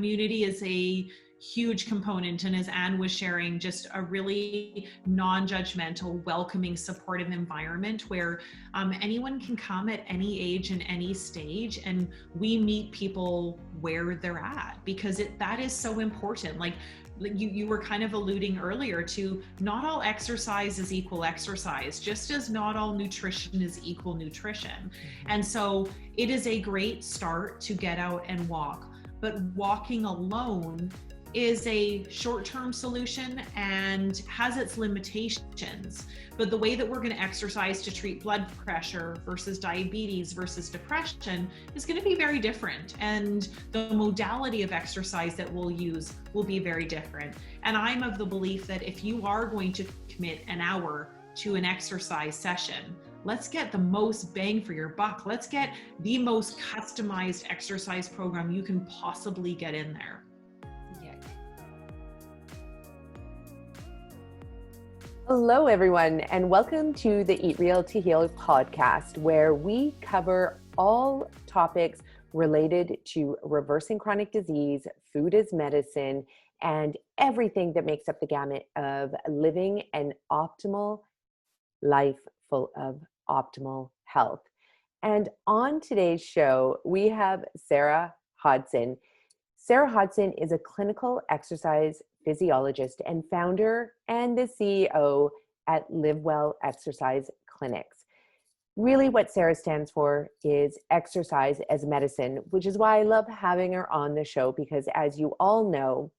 community is a huge component, and as Anne was sharing, just a really non-judgmental, welcoming, supportive environment where anyone can come at any age and any stage, and we meet people where they're at, because that is so important. Like you were kind of alluding earlier to, not all exercise is equal exercise, just as not all nutrition is equal nutrition. And so it is a great start to get out and walk, but walking alone is a short-term solution and has its limitations. But the way that we're going to exercise to treat blood pressure versus diabetes versus depression is going to be very different. And the modality of exercise that we'll use will be very different. And I'm of the belief that if you are going to commit an hour to an exercise session, let's get the most bang for your buck. Let's get the most customized exercise program you can possibly get in there. Hello, everyone, and welcome to the Eat Real to Heal podcast, where we cover all topics related to reversing chronic disease, food as medicine, and everything that makes up the gamut of living an optimal life full of optimal health. And on today's show, we have Sara Hodson. Sara Hodson is a clinical exercise physiologist and founder and the CEO at Live Well Exercise Clinics. Really what Sara stands for is exercise as medicine, which is why I love having her on the show, because as you all know,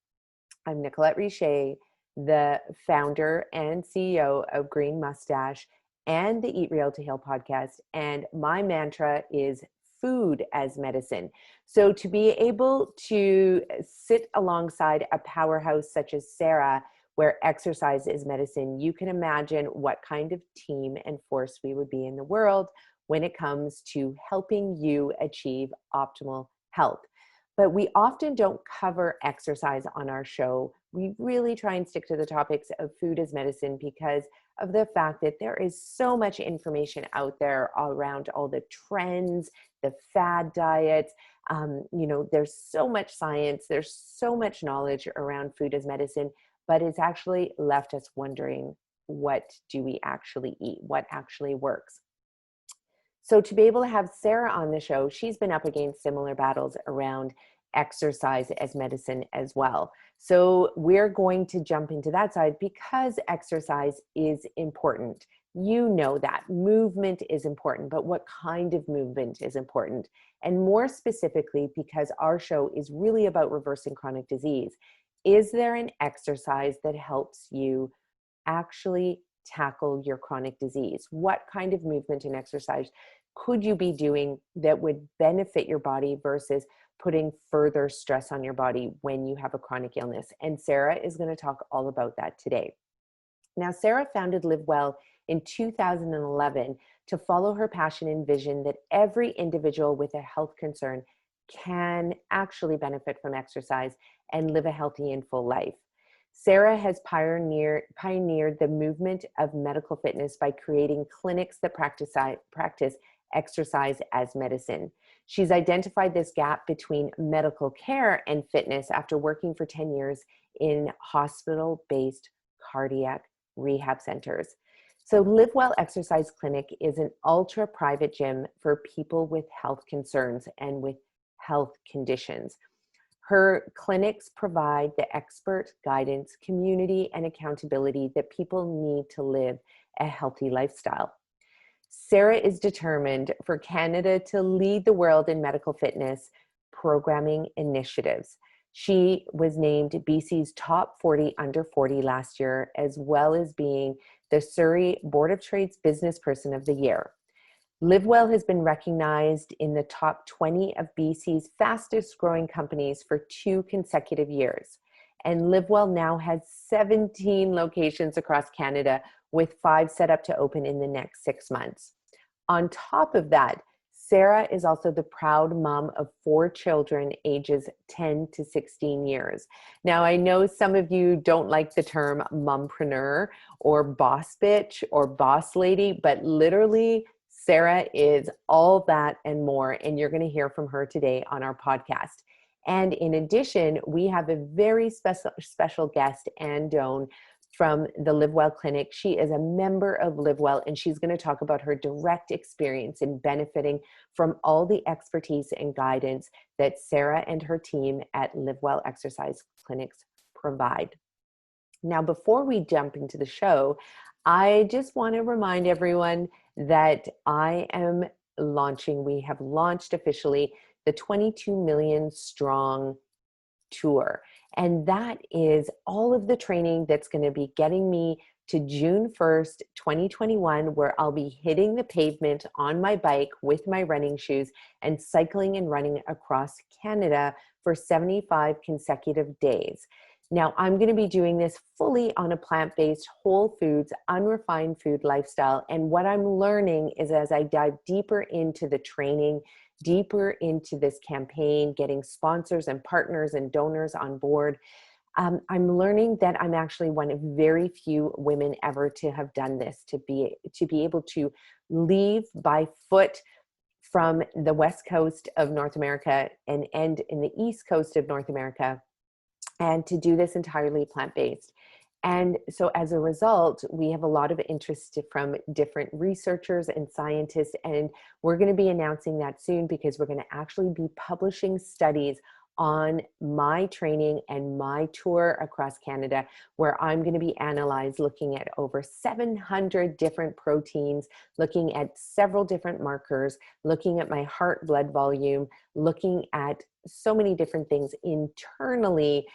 I'm Nicolette Richer, the founder and CEO of Green Mustache and the Eat Real to Heal podcast. And my mantra is food as medicine. So to be able to sit alongside a powerhouse such as Sara, where exercise is medicine, you can imagine what kind of team and force we would be in the world when it comes to helping you achieve optimal health. But we often don't cover exercise on our show. We really try and stick to the topics of food as medicine because of the fact that there is so much information out there around all the trends, the fad diets. There's so much science, there's so much knowledge around food as medicine, but it's actually left us wondering, what do we actually eat? What actually works? So to be able to have Sara on the show, she's been up against similar battles around exercise as medicine as well. So we're going to jump into that side because exercise is important. You know that movement is important, but what kind of movement is important? And more specifically, because our show is really about reversing chronic disease, is there an exercise that helps you actually tackle your chronic disease? What kind of movement and exercise could you be doing that would benefit your body versus putting further stress on your body when you have a chronic illness? And Sara is going to talk all about that today. Now, Sara founded Live Well in 2011 to follow her passion and vision that every individual with a health concern can actually benefit from exercise and live a healthy and full life. Sara has pioneered the movement of medical fitness by creating clinics that practice exercise as medicine. She's identified this gap between medical care and fitness after working for 10 years in hospital-based cardiac rehab centers. So Live Well Exercise Clinic is an ultra-private gym for people with health concerns and with health conditions. Her clinics provide the expert guidance, community, and accountability that people need to live a healthy lifestyle. Sara is determined for Canada to lead the world in medical fitness programming initiatives. She was named BC's top 40 under 40 last year, as well as being the Surrey Board of Trade's Business Person of the Year. Live Well has been recognized in the top 20 of BC's fastest growing companies for 2 consecutive years. And Live Well now has 17 locations across Canada, with 5 set up to open in the next 6 months. On top of that, Sara is also the proud mom of 4 children ages 10 to 16 years. Now, I know some of you don't like the term mompreneur or boss bitch or boss lady, but literally Sara is all that and more, and you're going to hear from her today on our podcast. And in addition, we have a very special guest, Anne Doan, from the Live Well Clinic. She is a member of Live Well, and she's going to talk about her direct experience in benefiting from all the expertise and guidance that Sara and her team at Live Well Exercise Clinics provide. Now, before we jump into the show, I just want to remind everyone that we have launched officially the 22 Million Strong Tour. And that is all of the training that's going to be getting me to June 1st, 2021, where I'll be hitting the pavement on my bike with my running shoes and cycling and running across Canada for 75 consecutive days. Now, I'm going to be doing this fully on a plant-based, whole foods, unrefined food lifestyle. And what I'm learning is, as I dive deeper into the training, deeper into this campaign, getting sponsors and partners and donors on board, I'm learning that I'm actually one of very few women ever to have done this, to be able to leave by foot from the West Coast of North America and end in the East Coast of North America, and to do this entirely plant-based. And so as a result, we have a lot of interest from different researchers and scientists, and we're going to be announcing that soon, because we're going to actually be publishing studies on my training and my tour across Canada, where I'm going to be analyzed, looking at over 700 different proteins, looking at several different markers, looking at my heart blood volume, looking at so many different things internally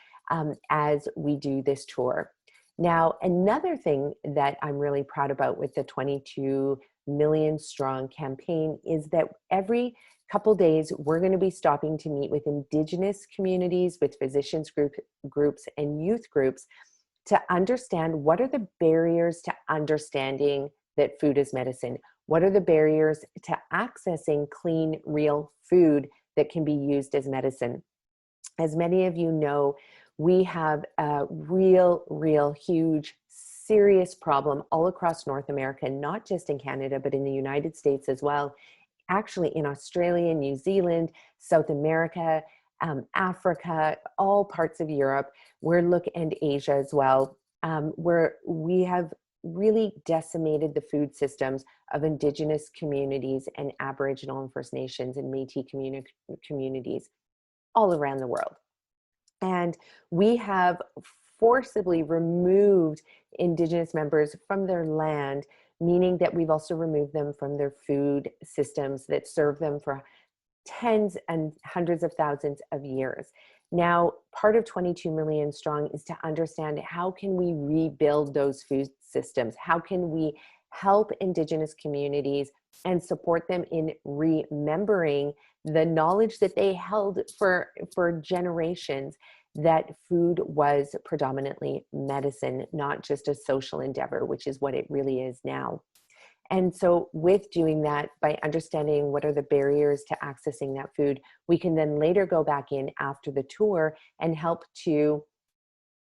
as we do this tour. Now, another thing that I'm really proud about with the 22 Million Strong campaign is that every couple days, we're going to be stopping to meet with Indigenous communities, with physicians groups and youth groups, to understand what are the barriers to understanding that food is medicine. What are the barriers to accessing clean, real food that can be used as medicine? As many of you know, we have a real huge, serious problem all across North America, not just in Canada, but in the United States as well. Actually in Australia, New Zealand, South America, Africa, all parts of Europe, and Asia as well, where we have really decimated the food systems of Indigenous communities and Aboriginal and First Nations and Métis communities all around the world. And we have forcibly removed Indigenous members from their land, meaning that we've also removed them from their food systems that serve them for tens and hundreds of thousands of years. Now, part of 22 Million Strong is to understand, how can we rebuild those food systems? How can we help Indigenous communities and support them in remembering the knowledge that they held for generations, that food was predominantly medicine, not just a social endeavor, which is what it really is now. And so with doing that, by understanding what are the barriers to accessing that food, we can then later go back in after the tour and help to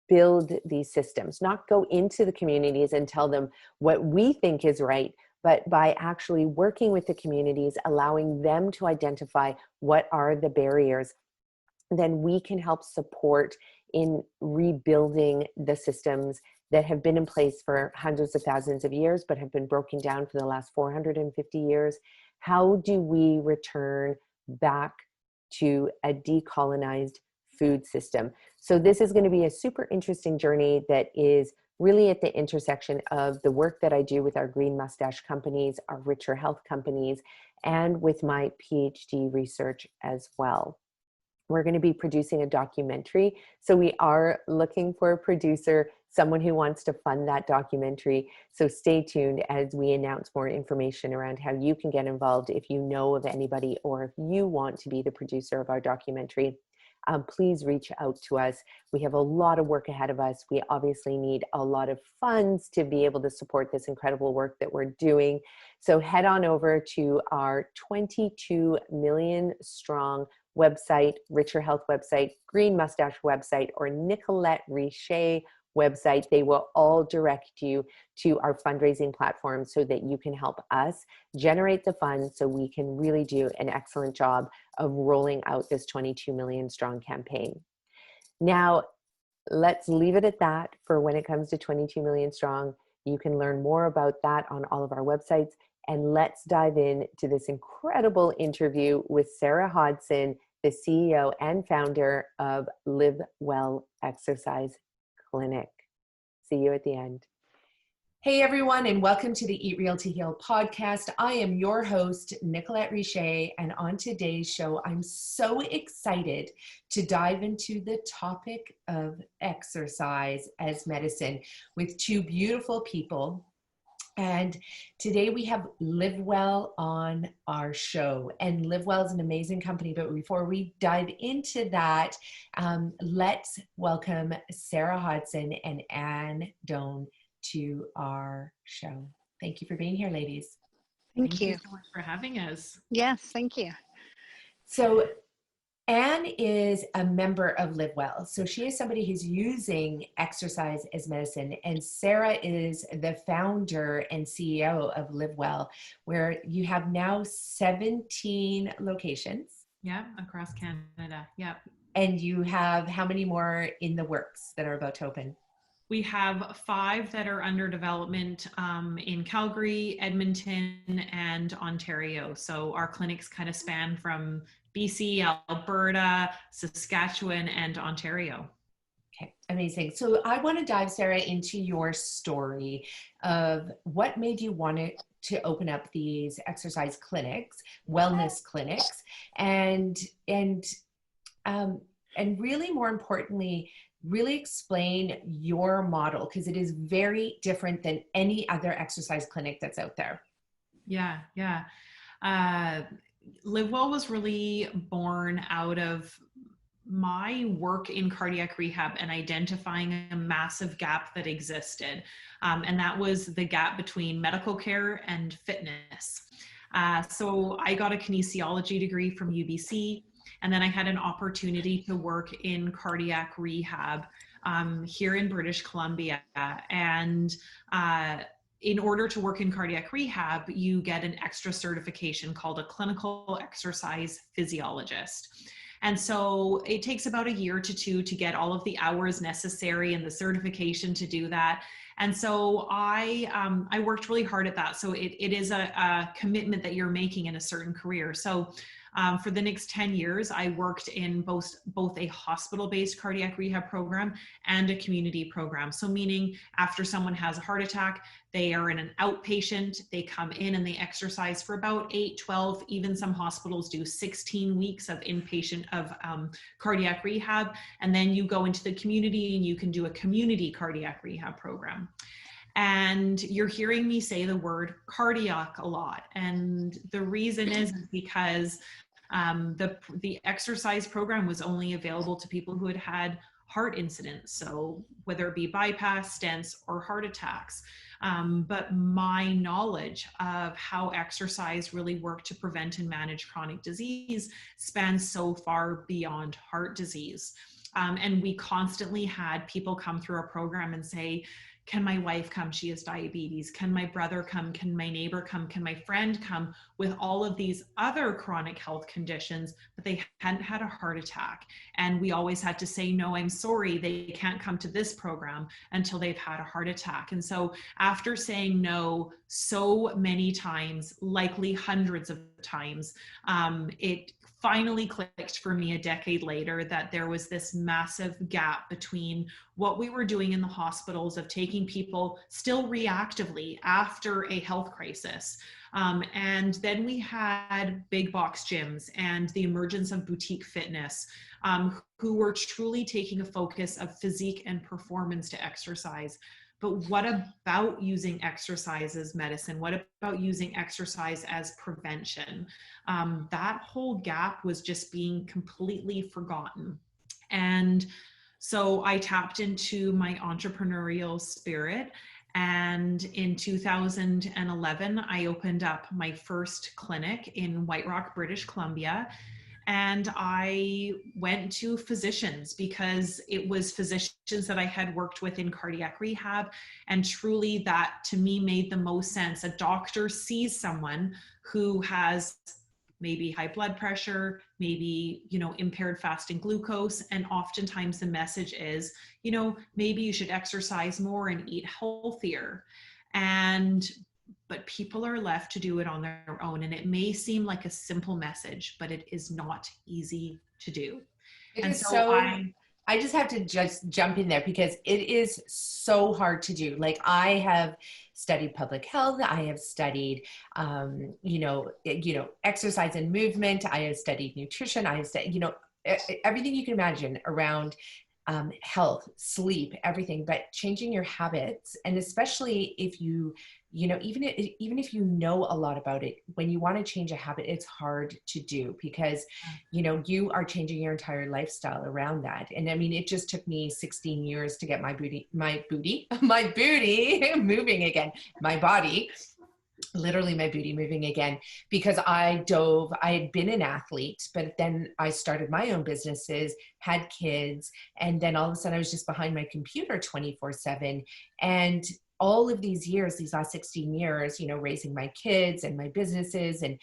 build these systems, not go into the communities and tell them what we think is right, but by actually working with the communities, allowing them to identify what are the barriers, then we can help support in rebuilding the systems that have been in place for hundreds of thousands of years, but have been broken down for the last 450 years. How do we return back to a decolonized food system? So this is going to be a super interesting journey that is really at the intersection of the work that I do with our Green Mustache companies, our Richer Health companies, and with my PhD research as well. We're going to be producing a documentary. So we are looking for a producer, someone who wants to fund that documentary. So stay tuned as we announce more information around how you can get involved if you know of anybody, or if you want to be the producer of our documentary. Please reach out to us. We have a lot of work ahead of us. We obviously need a lot of funds to be able to support this incredible work that we're doing. So head on over to our 22 Million Strong website, Richer Health website, Green Mustache website, or Nicolette Richer website. They will all direct you to our fundraising platform so that you can help us generate the funds so we can really do an excellent job of rolling out this 22 million strong campaign. Now, let's leave it at that for when it comes to 22 million strong. You can learn more about that on all of our websites. And let's dive into this incredible interview with Sara Hodson, the CEO and founder of Live Well Exercise Clinic. See you at the end. Hey everyone, and welcome to the Eat Real to Heal podcast. I am your host, Nicolette Richer, and on today's show, I'm so excited to dive into the topic of exercise as medicine with two beautiful people. And today we have Live Well on our show, and Live Well is an amazing company. But before we dive into that, let's welcome Sara Hodson and Anne Doan to our show. Thank you for being here, ladies. Thank you so much for having us. Yes, thank you. So Anne is a member of Live Well. So she is somebody who's using exercise as medicine. And Sara is the founder and CEO of Live Well, where you have now 17 locations. Yeah, across Canada. Yeah. And you have how many more in the works that are about to open? We have 5 that are under development in Calgary, Edmonton, and Ontario. So our clinics kind of span from BC, Alberta, Saskatchewan, and Ontario. Okay, amazing. So I want to dive, Sara, into your story of what made you want to open up these exercise clinics, wellness clinics, and really more importantly, really explain your model, because it is very different than any other exercise clinic that's out there. Yeah. Live Well was really born out of my work in cardiac rehab and identifying a massive gap that existed. And that was the gap between medical care and fitness. So I got a kinesiology degree from UBC. And then I had an opportunity to work in cardiac rehab here in British Columbia. And in order to work in cardiac rehab, you get an extra certification called a clinical exercise physiologist. And so it takes about 1 year to 2 to get all of the hours necessary and the certification to do that. And so I worked really hard at that. So it is a commitment that you're making in a certain career. So for the next 10 years, I worked in both a hospital-based cardiac rehab program and a community program. So meaning after someone has a heart attack, they are in an outpatient, they come in and they exercise for about 8, 12, even some hospitals do 16 weeks of inpatient of cardiac rehab. And then you go into the community and you can do a community cardiac rehab program. And you're hearing me say the word cardiac a lot. And the reason is because the exercise program was only available to people who had had heart incidents. So whether it be bypass, stents, or heart attacks. But my knowledge of how exercise really worked to prevent and manage chronic disease spans so far beyond heart disease. And we constantly had people come through our program and say, can my wife come? She has diabetes. Can my brother come? Can my neighbor come? Can my friend come with all of these other chronic health conditions, but they hadn't had a heart attack? And we always had to say, no, I'm sorry, they can't come to this program until they've had a heart attack. And so after saying no so many times, likely hundreds of times, it finally clicked for me a decade later that there was this massive gap between what we were doing in the hospitals of taking people still reactively after a health crisis. And then we had big box gyms and the emergence of boutique fitness, who were truly taking a focus of physique and performance to exercise. But what about using exercise as medicine? What about using exercise as prevention? That whole gap was just being completely forgotten. And so I tapped into my entrepreneurial spirit. And in 2011, I opened up my first clinic in White Rock, British Columbia. and I went to physicians because it was physicians that I had worked with in cardiac rehab. And truly that to me made the most sense. A doctor sees someone who has maybe high blood pressure, maybe, impaired fasting glucose. And oftentimes the message is, maybe you should exercise more and eat healthier. But people are left to do it on their own. And it may seem like a simple message, but it is not easy to do. It And is so I just have to just jump in there because it is so hard to do. Like I have studied public health. I have studied, exercise and movement. I have studied nutrition. I have studied, everything you can imagine around health, sleep, everything, but changing your habits. And especially if even if you know a lot about it, when you want to change a habit, it's hard to do because, you are changing your entire lifestyle around that. And I mean, it just took me 16 years to get my booty moving again, my body, literally my booty moving again, because I had been an athlete, but then I started my own businesses, had kids. And then all of a sudden I was just behind my computer 24/7. And all of these years, these last 16 years, raising my kids and my businesses and,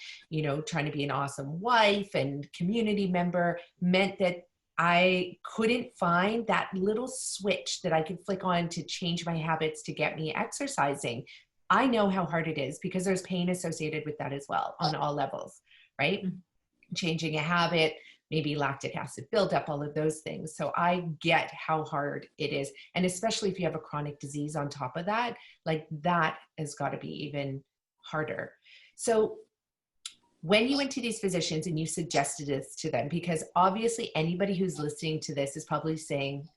trying to be an awesome wife and community member meant that I couldn't find that little switch that I could flick on to change my habits to get me exercising. I know how hard it is because there's pain associated with that as well on all levels, right? Mm-hmm. Changing a habit, maybe lactic acid buildup, all of those things. So I get how hard it is. And especially if you have a chronic disease on top of that, like that has got to be even harder. So when you went to these physicians and you suggested this to them, because obviously anybody who's listening to this is probably saying,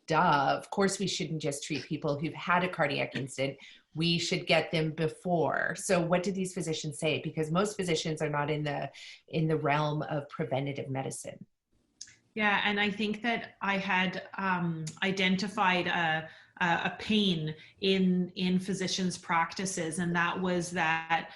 duh, of course we shouldn't just treat people who've had a cardiac incident. We should get them before. So what did these physicians say? Because most physicians are not in the realm of preventative medicine. Yeah, and I think that I had identified a pain in physicians' practices, and that was that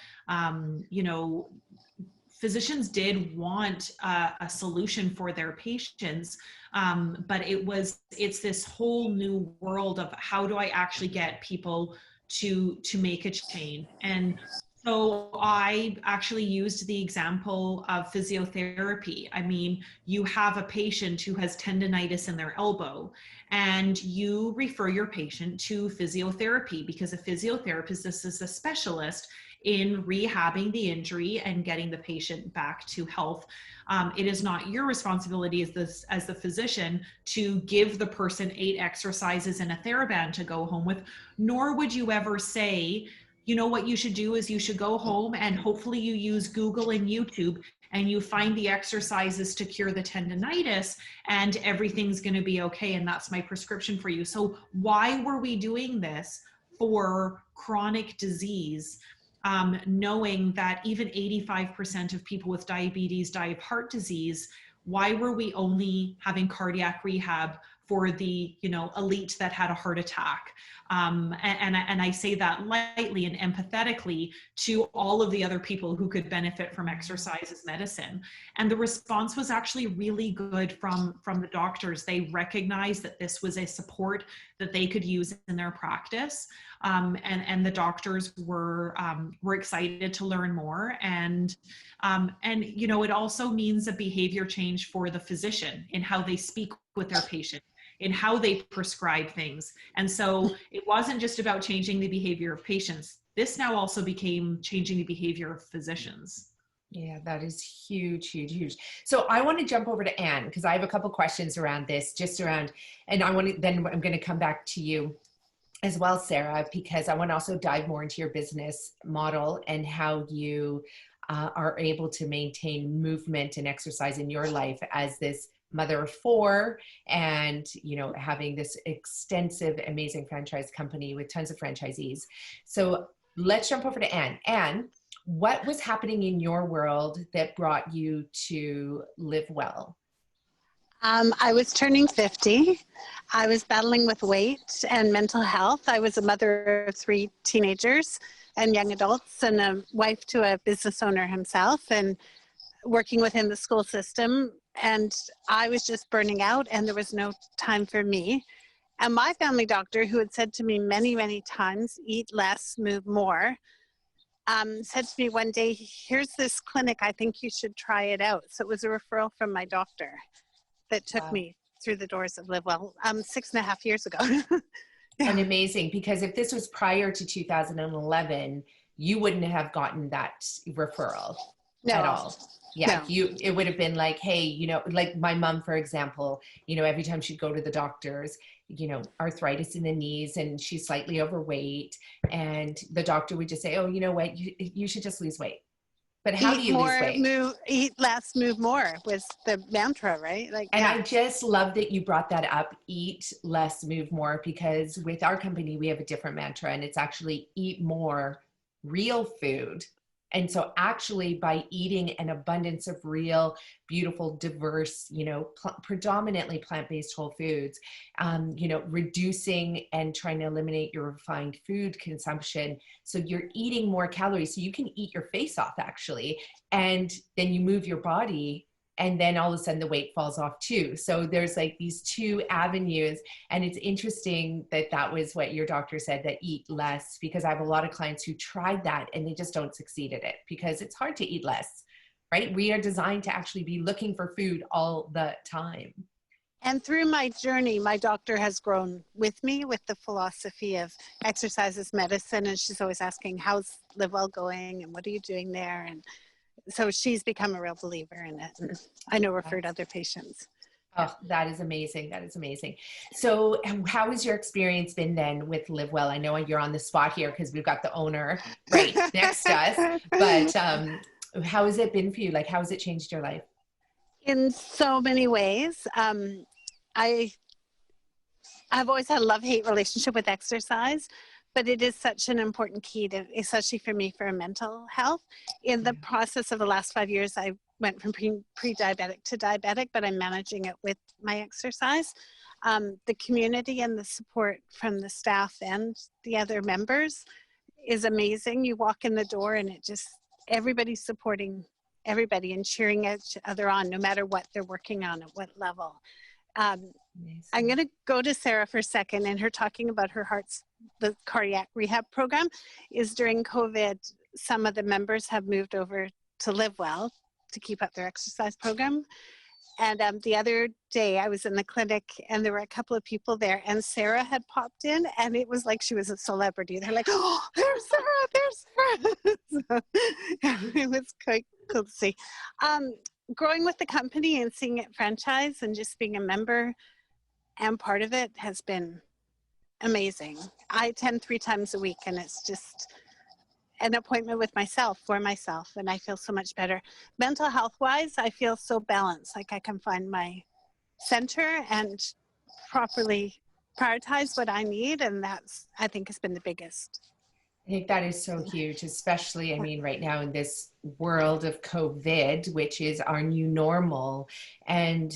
physicians did want a solution for their patients, but it's this whole new world of how do I actually get people to make a change. And so I actually used the example of physiotherapy. I mean, you have a patient who has tendonitis in their elbow, and you refer your patient to physiotherapy because a physiotherapist, this is a specialist in rehabbing the injury and getting the patient back to health. It is not your responsibility as the physician to give the person 8 exercises and a TheraBand to go home with, nor would you ever say, what you should do is you should go home and hopefully you use Google and YouTube and you find the exercises to cure the tendonitis and everything's going to be okay. And that's my prescription for you. So why were we doing this for chronic disease? Knowing that even 85% of people with diabetes die of heart disease, why were we only having cardiac rehab for the elite that had a heart attack? And I say that lightly and empathetically to all of the other people who could benefit from exercise as medicine. And the response was actually really good from the doctors. They recognized that this was a support that they could use in their practice. And the doctors were excited to learn more. And it also means a behavior change for the physician in how they speak with their patient, in how they prescribe things. And so it wasn't just about changing the behavior of patients. This now also became changing the behavior of physicians. Yeah, that is huge, huge, huge. So I want to jump over to Anne because I have a couple questions around this, and I'm going to come back to you as well, Sara, because I want to also dive more into your business model and how you are able to maintain movement and exercise in your life as this mother of 4 and, having this extensive, amazing franchise company with tons of franchisees. So let's jump over to Anne. Anne, what was happening in your world that brought you to Live Well? I was turning 50. I was battling with weight and mental health. I was a mother of 3 teenagers and young adults and a wife to a business owner himself. And working within the school system, and I was just burning out and there was no time for me. And my family doctor, who had said to me many, many times, eat less, move more, said to me one day, here's this clinic, I think you should try it out. So it was a referral from my doctor that took me through the doors of Live Well 6.5 years ago. And amazing, because if this was prior to 2011, you wouldn't have gotten that referral at all. Yeah, No. it would have been like, hey, like my mom, for example, every time she'd go to the doctors, arthritis in the knees and she's slightly overweight, and the doctor would just say, oh, you know what, you should just lose weight. But how do you lose weight? Eat less, move more was the mantra, right? I just love that you brought that up, eat less, move more, because with our company, we have a different mantra, and it's actually eat more real food. And so actually by eating an abundance of real, beautiful, diverse, predominantly plant-based whole foods, reducing and trying to eliminate your refined food consumption. So you're eating more calories, so you can eat your face off actually. And then you move your body, and then all of a sudden the weight falls off too. So there's like these two avenues. And it's interesting that that was what your doctor said, that eat less, because I have a lot of clients who tried that and they just don't succeed at it because it's hard to eat less, right? We are designed to actually be looking for food all the time. And through my journey, my doctor has grown with me with the philosophy of exercise as medicine. And she's always asking, how's Live Well going? And what are you doing there? And so she's become a real believer in it. And I know referred other patients. Oh, that is amazing. That is amazing. So how has your experience been then with Live Well? I know you're on the spot here because we've got the owner right next to us, but how has it been for you? Like, how has it changed your life? In so many ways. I've always had a love-hate relationship with exercise, but it is such an important key to, especially for me, for mental health. In the process of the last 5 years, I went from pre-diabetic to diabetic, but I'm managing it with my exercise. The community and the support from the staff and the other members is amazing. You walk in the door and it just, everybody's supporting everybody and cheering each other on, no matter what they're working on at what level. I'm going to go to Sara for a second, and her talking about the cardiac rehab program is during COVID. Some of the members have moved over to Live Well to keep up their exercise program. And the other day I was in the clinic and there were a couple of people there, and Sara had popped in, and it was like she was a celebrity. They're like, oh, there's Sara, there's Sara. So, it was quite cool to see. Growing with the company and seeing it franchise and just being a member and part of it has been amazing. I attend 3 times a week, and it's just an appointment with myself, for myself, and I feel so much better. Mental health wise, I feel so balanced, like I can find my center and properly prioritize what I need, and that's, I think, has been the biggest. I think that is so huge, especially, I mean, right now in this world of COVID, which is our new normal, and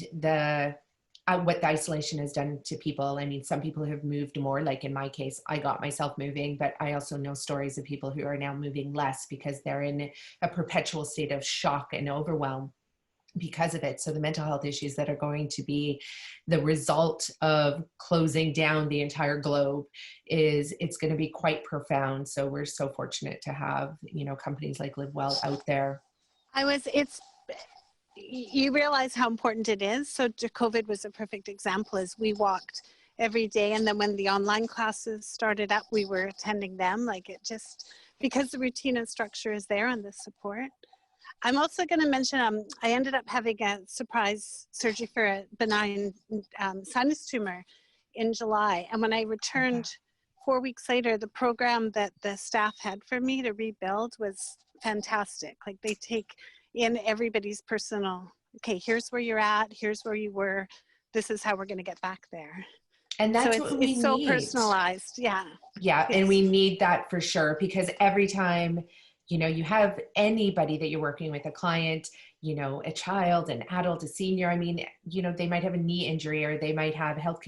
what the isolation has done to people. I mean, some people have moved more, like in my case, I got myself moving, but I also know stories of people who are now moving less because they're in a perpetual state of shock and overwhelm because of it. So the mental health issues that are going to be the result of closing down the entire globe it's going to be quite profound. So we're so fortunate to have, companies like Live Well out there. You realize how important it is. So COVID was a perfect example, as we walked every day. And then when the online classes started up, we were attending them. Like, it just, because the routine and structure is there and the support. I'm also going to mention, I ended up having a surprise surgery for a benign sinus tumor in July. And when I returned 4 weeks later, the program that the staff had for me to rebuild was fantastic. Like, they take in everybody's personal, okay, here's where you're at, here's where you were, this is how we're going to get back there. And that's what we need. It's so personalized. Yeah. Yeah. Yes. And we need that for sure, because every time, you have anybody that you're working with, a client, a child, an adult, a senior, I mean, they might have a knee injury, or they might have health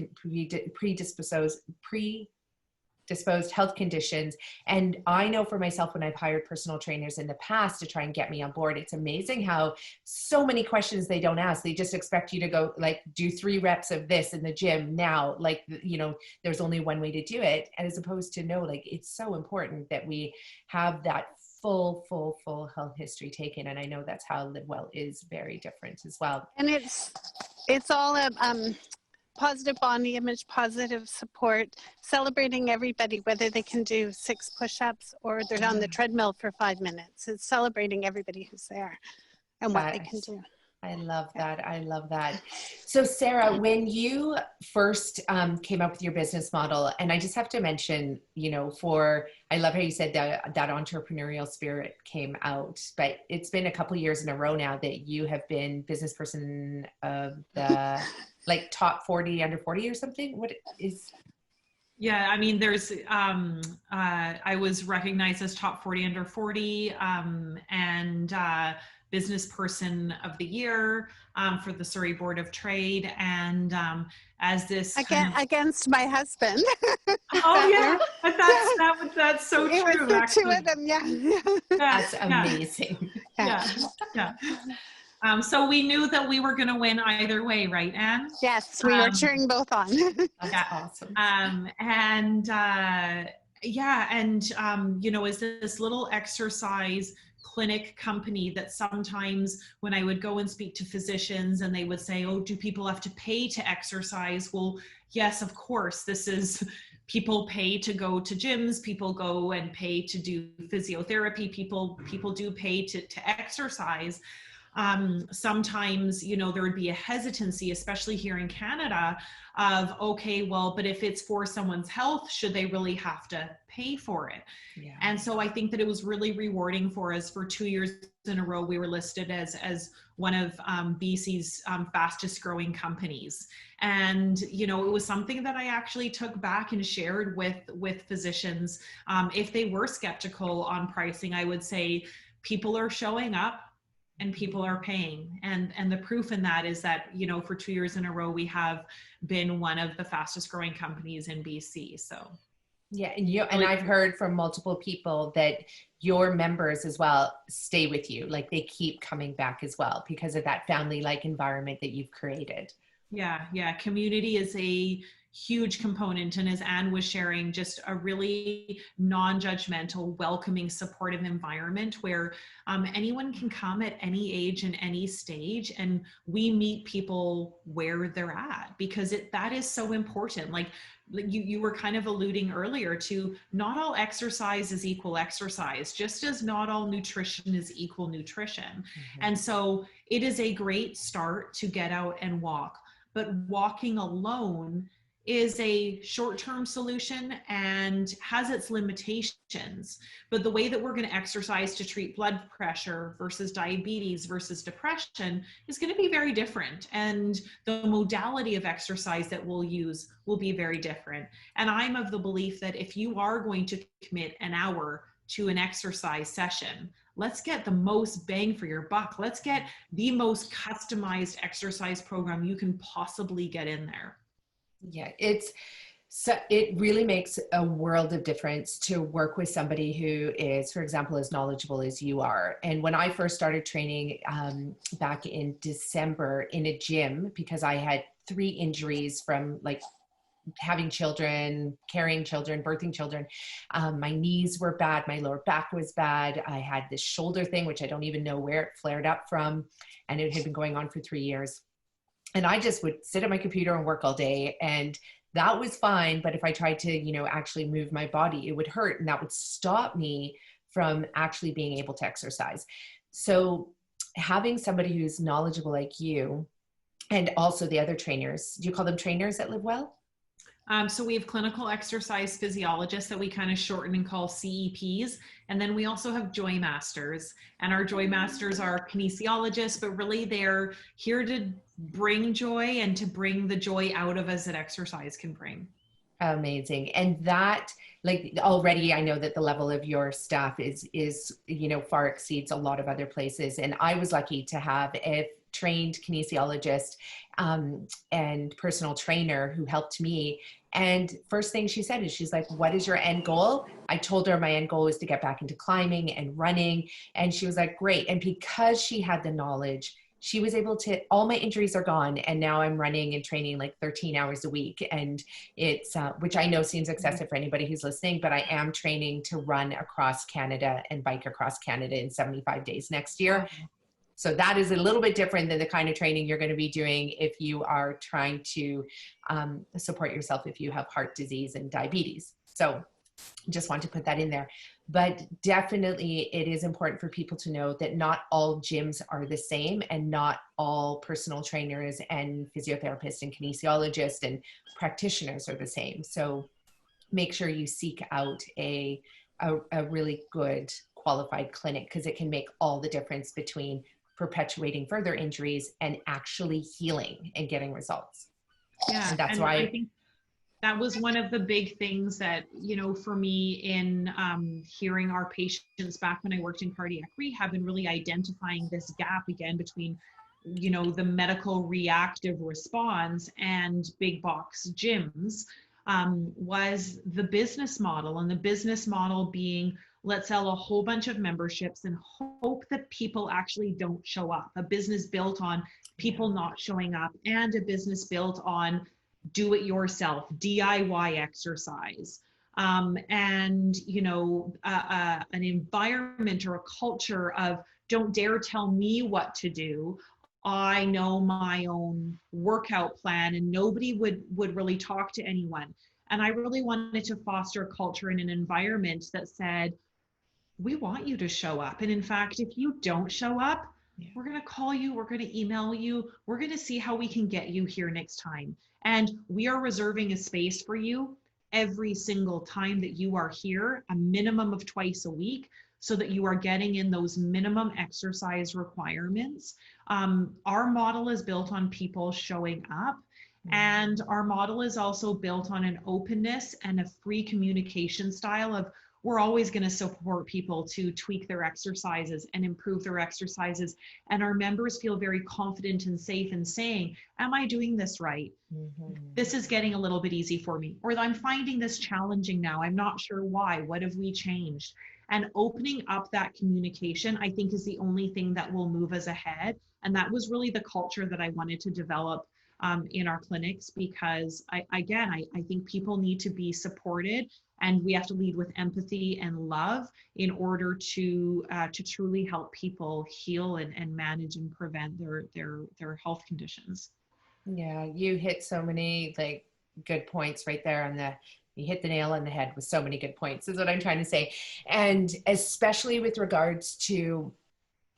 predisposed health conditions. And I know for myself, when I've hired personal trainers in the past to try and get me on board, it's amazing how so many questions they don't ask. They just expect you to go like do 3 reps of this in the gym now, like, you know, there's only one way to do it. And as opposed to no, like it's so important that we have that full health history taken. And I know that's how Live Well is very different as well. And it's all a positive body image, positive support, celebrating everybody, whether they can do 6 push-ups or they're on the treadmill for 5 minutes. It's celebrating everybody who's there and what they can do. I love that. I love that. So Sara, when you first came up with your business model, and I just have to mention, you know, I love how you said that entrepreneurial spirit came out, but it's been a couple of years in a row now that you have been business person of the like top 40 under 40 or something. What is? Yeah, I mean, there's, I was recognized as top 40 under 40 and business person of the year for the Surrey Board of Trade. And as this against my husband. Oh yeah, that's so true. It was the 2 of them, yeah. That's amazing. Yeah. So we knew that we were going to win either way, right, Anne? Yes, we were cheering both on. That's awesome. You know, is this little exercise clinic company that sometimes when I would go and speak to physicians and they would say, oh, do people have to pay to exercise? Well, yes, of course. This is people pay to go to gyms, people go and pay to do physiotherapy, people do pay to exercise. Sometimes, you know, there would be a hesitancy, especially here in Canada, of, okay, well, but if it's for someone's health, should they really have to pay for it? Yeah. And so I think that it was really rewarding for us. For 2 years in a row, we were listed as one of BC's fastest growing companies. And, you know, it was something that I actually took back and shared with physicians. If they were skeptical on pricing, I would say people are showing up and people are paying. And the proof in that is that, you know, for 2 years in a row, we have been one of the fastest growing companies in BC. So. Yeah. And I've heard from multiple people that your members as well stay with you. Like they keep coming back as well because of that family-like environment that you've created. Yeah. Community is a huge component. And as Anne was sharing, just a really non-judgmental, welcoming, supportive environment where anyone can come at any age and any stage, and we meet people where they're at, because that is so important. Like you were kind of alluding earlier to, not all exercise is equal exercise, just as not all nutrition is equal nutrition. Mm-hmm. And so it is a great start to get out and walk, but walking alone is a short-term solution and has its limitations. But the way that we're going to exercise to treat blood pressure versus diabetes versus depression is going to be very different. And the modality of exercise that we'll use will be very different. And I'm of the belief that if you are going to commit an hour to an exercise session, let's get the most bang for your buck. Let's get the most customized exercise program you can possibly get in there. Yeah, it really makes a world of difference to work with somebody who is, for example, as knowledgeable as you are. And when I first started training back in December in a gym, because I had 3 injuries from like having children, carrying children, birthing children. My knees were bad. My lower back was bad. I had this shoulder thing, which I don't even know where it flared up from. And it had been going on for 3 years. And I just would sit at my computer and work all day, and that was fine. But if I tried to, you know, actually move my body, it would hurt, and that would stop me from actually being able to exercise. So having somebody who's knowledgeable like you, and also the other trainers, do you call them trainers at Live Well? So we have clinical exercise physiologists that we kind of shorten and call CEPs. And then we also have Joy Masters, and our Joy Masters are kinesiologists, but really they're here to bring joy and to bring the joy out of us that exercise can bring. Amazing. And that, like, already I know that the level of your staff is, you know, far exceeds a lot of other places. And I was lucky to have a trained kinesiologist and personal trainer who helped me. And first thing she said is, she's like, what is your end goal? I told her my end goal is to get back into climbing and running. And she was like, great. And because she had the knowledge, she was able to, all my injuries are gone. And now I'm running and training like 13 hours a week. And it's, which I know seems excessive for anybody who's listening, but I am training to run across Canada and bike across Canada in 75 days next year. So that is a little bit different than the kind of training you're going to be doing if you are trying to support yourself if you have heart disease and diabetes. So just want to put that in there. But definitely it is important for people to know that not all gyms are the same, and not all personal trainers and physiotherapists and kinesiologists and practitioners are the same. So make sure you seek out a really good qualified clinic, because it can make all the difference between perpetuating further injuries and actually healing and getting results. Yeah, and that's and why I think that was one of the big things that, you know, for me in hearing our patients back when I worked in cardiac rehab, and really identifying this gap again between, you know, the medical reactive response and big box gyms, was the business model. And the business model being, let's sell a whole bunch of memberships and hope that people actually don't show up. A business built on people not showing up, and a business built on do it yourself, DIY exercise. And, you know, an environment or a culture of don't dare tell me what to do. I know my own workout plan, and nobody would really talk to anyone. And I really wanted to foster a culture and an environment that said, we want you to show up. And in fact, if you don't show up, we're going to call you, we're going to email you, we're going to see how we can get you here next time. And we are reserving a space for you every single time that you are here, a minimum of twice a week, so that you are getting in those minimum exercise requirements. Our model is built on people showing up. And our model is also built on an openness and a free communication style of, we're always going to support people to tweak their exercises and improve their exercises. And our members feel very confident and safe in saying, am I doing this right? This is getting a little bit easy for me. Or I'm finding this challenging now. I'm not sure why. What have we changed? And opening up that communication, I think, is the only thing that will move us ahead. And that was really the culture that I wanted to develop in our clinics, because I think people need to be supported, and we have to lead with empathy and love in order to truly help people heal and manage and prevent their health conditions. Yeah, you hit so many like good points right there you hit the nail on the head with so many good points is what I'm trying to say. And especially with regards to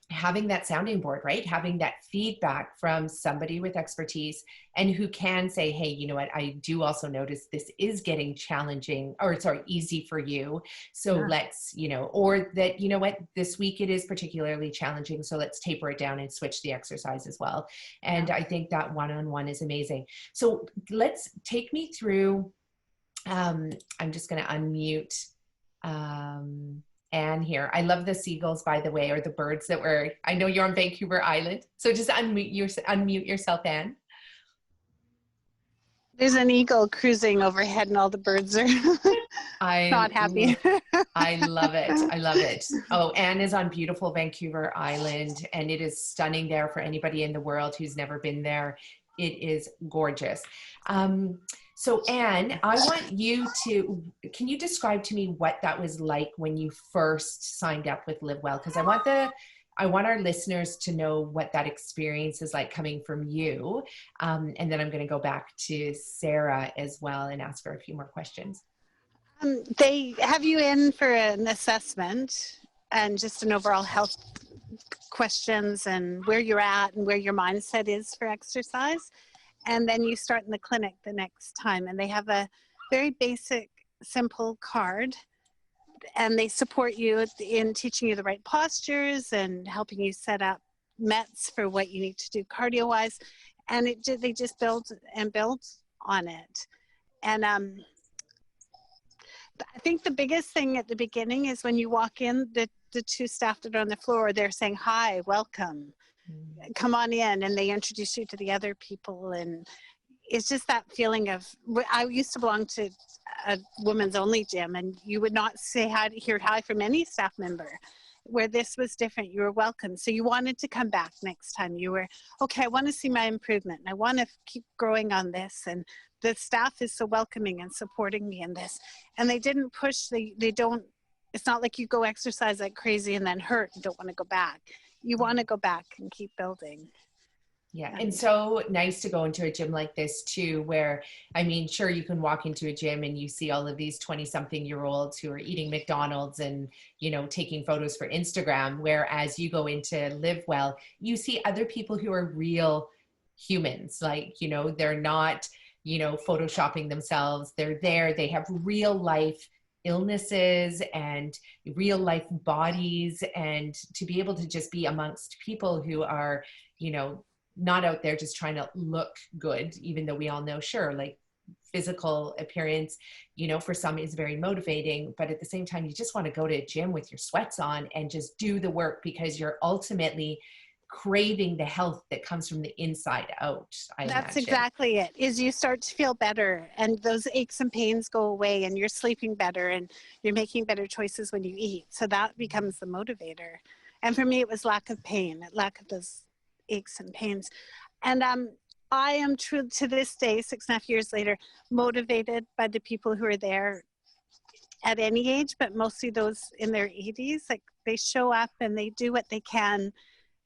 having that sounding board, right? Having that feedback from somebody with expertise and who can say, hey, you know what, I do also notice this is getting challenging, or sorry, easy for you. So let's, you know, or that, you know what, this week it is particularly challenging. So let's taper it down and switch the exercise as well. And I think that one-on-one is amazing. So let's take me through, I'm just going to unmute, Anne here. I love the seagulls, by the way, or the birds that were, I know you're on Vancouver Island. So just unmute yourself, Anne. There's an eagle cruising overhead and all the birds are not happy. I love it. I love it. Oh, Anne is on beautiful Vancouver Island, and it is stunning there for anybody in the world who's never been there. It is gorgeous. So Anne, I want you to, can you describe to me what that was like when you first signed up with Live Well? Because I want our listeners to know what that experience is like coming from you. And then I'm going to go back to Sara as well and ask her a few more questions. They have you in for an assessment and just an overall health questions and where you're at and where your mindset is for exercise. And then you start in the clinic the next time, and they have a very basic, simple card, and they support you in teaching you the right postures and helping you set up mets for what you need to do cardio-wise. And they just build on it. And I think the biggest thing at the beginning is when you walk in, the two staff that are on the floor, they're saying, hi, welcome. Come on in, and they introduce you to the other people, and it's just that feeling of, I used to belong to a women's only gym, and you would not say hi, hear hi from any staff member. Where this was different, you were welcome. So you wanted to come back next time. You were, okay, I want to see my improvement, and I want to keep growing on this. And the staff is so welcoming and supporting me in this. And they didn't push, they don't, it's not like you go exercise like crazy and then hurt and don't want to go back. You want to go back and keep building. Yeah. And so nice to go into a gym like this too, where, I mean, sure, you can walk into a gym and you see all of these 20-something-year-olds who are eating McDonald's and, you know, taking photos for Instagram. Whereas you go into Live Well, you see other people who are real humans. Like, you know, they're not, you know, photoshopping themselves. They're there. They have real life illnesses and real life bodies. And to be able to just be amongst people who are, you know, not out there just trying to look good, even though we all know, sure, like physical appearance, you know, for some is very motivating, but at the same time, you just want to go to a gym with your sweats on and just do the work because you're ultimately craving the health that comes from the inside out. That's Imagine. exactly it, is you start to feel better and those aches and pains go away and you're sleeping better and you're making better choices when you eat. So that becomes the motivator. And for me, it was lack of pain, lack of those aches and pains. And I am true to this day, 6.5 years later, motivated by the people who are there at any age, but mostly those in their 80s. Like they show up and they do what they can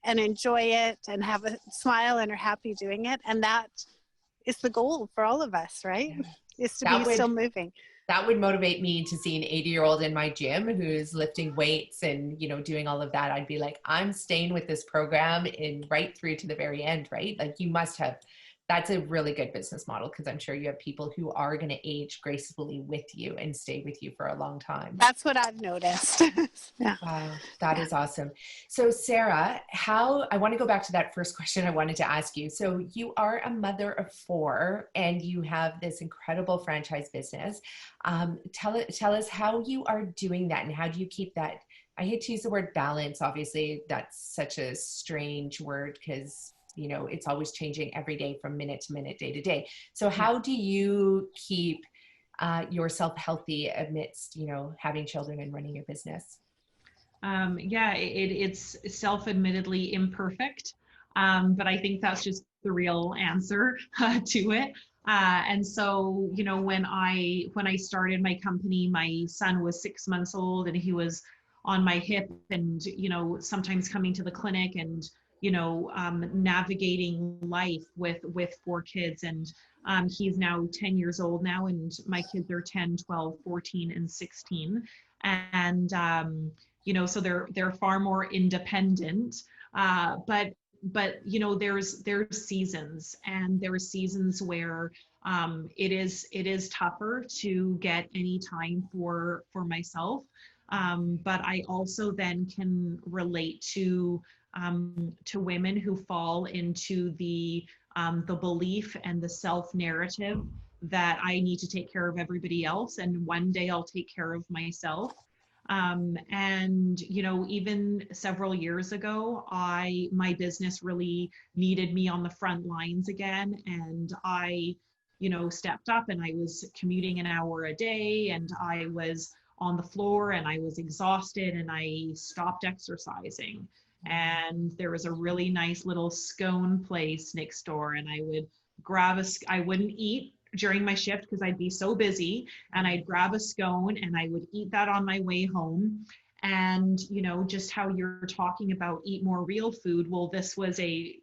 and enjoy it and have a smile and are happy doing it. And that is the goal for all of us, right? Yeah. Is to be still moving. That would motivate me to see an 80-year-old in my gym who's lifting weights and, you know, doing all of that. I'd be like, I'm staying with this program in right through to the very end, right? Like you must have, that's a really good business model because I'm sure you have people who are going to age gracefully with you and stay with you for a long time. That's what I've noticed. Yeah. Wow, that is awesome. So Sara, I want to go back to that first question I wanted to ask you. So you are a mother of 4 and you have this incredible franchise business. Tell us how you are doing that and how do you keep that? I hate to use the word balance. Obviously, that's such a strange word because, you know, it's always changing every day from minute to minute, day to day. So how do you keep yourself healthy amidst, you know, having children and running your business? It's self-admittedly imperfect, but I think that's just the real answer to it. And so, you know, when I started my company, my son was 6 months old and he was on my hip and, you know, sometimes coming to the clinic and, you know, navigating life with 4 kids. And he's now 10 years old now, and my kids are 10, 12, 14, and 16. And, you know, so they're far more independent. But you know, there's seasons, and there are seasons where it is tougher to get any time for myself. But I also then can relate to women who fall into the belief and the self narrative that I need to take care of everybody else, and one day I'll take care of myself. And, you know, even several years ago, my business really needed me on the front lines again. And I, you know, stepped up and I was commuting an hour a day and I was on the floor and I was exhausted and I stopped exercising. And there was a really nice little scone place next door, and I would I wouldn't eat during my shift because I'd be so busy, and I'd grab a scone and I would eat that on my way home. And, you know, just how you're talking about eat more real food. Well, this was a,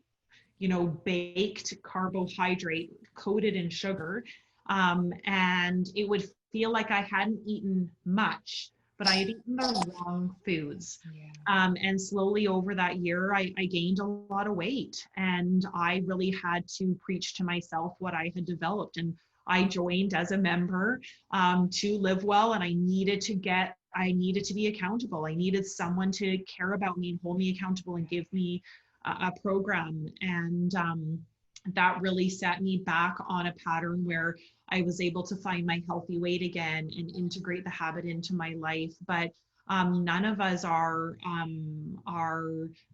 you know, baked carbohydrate coated in sugar. And it would feel like I hadn't eaten much, but I had eaten the wrong foods. Yeah. And slowly over that year, I gained a lot of weight, and I really had to preach to myself what I had developed. And I joined as a member to Live Well, and I needed to be accountable. I needed someone to care about me and hold me accountable and give me a program. And that really set me back on a pattern where I was able to find my healthy weight again and integrate the habit into my life. But none of us are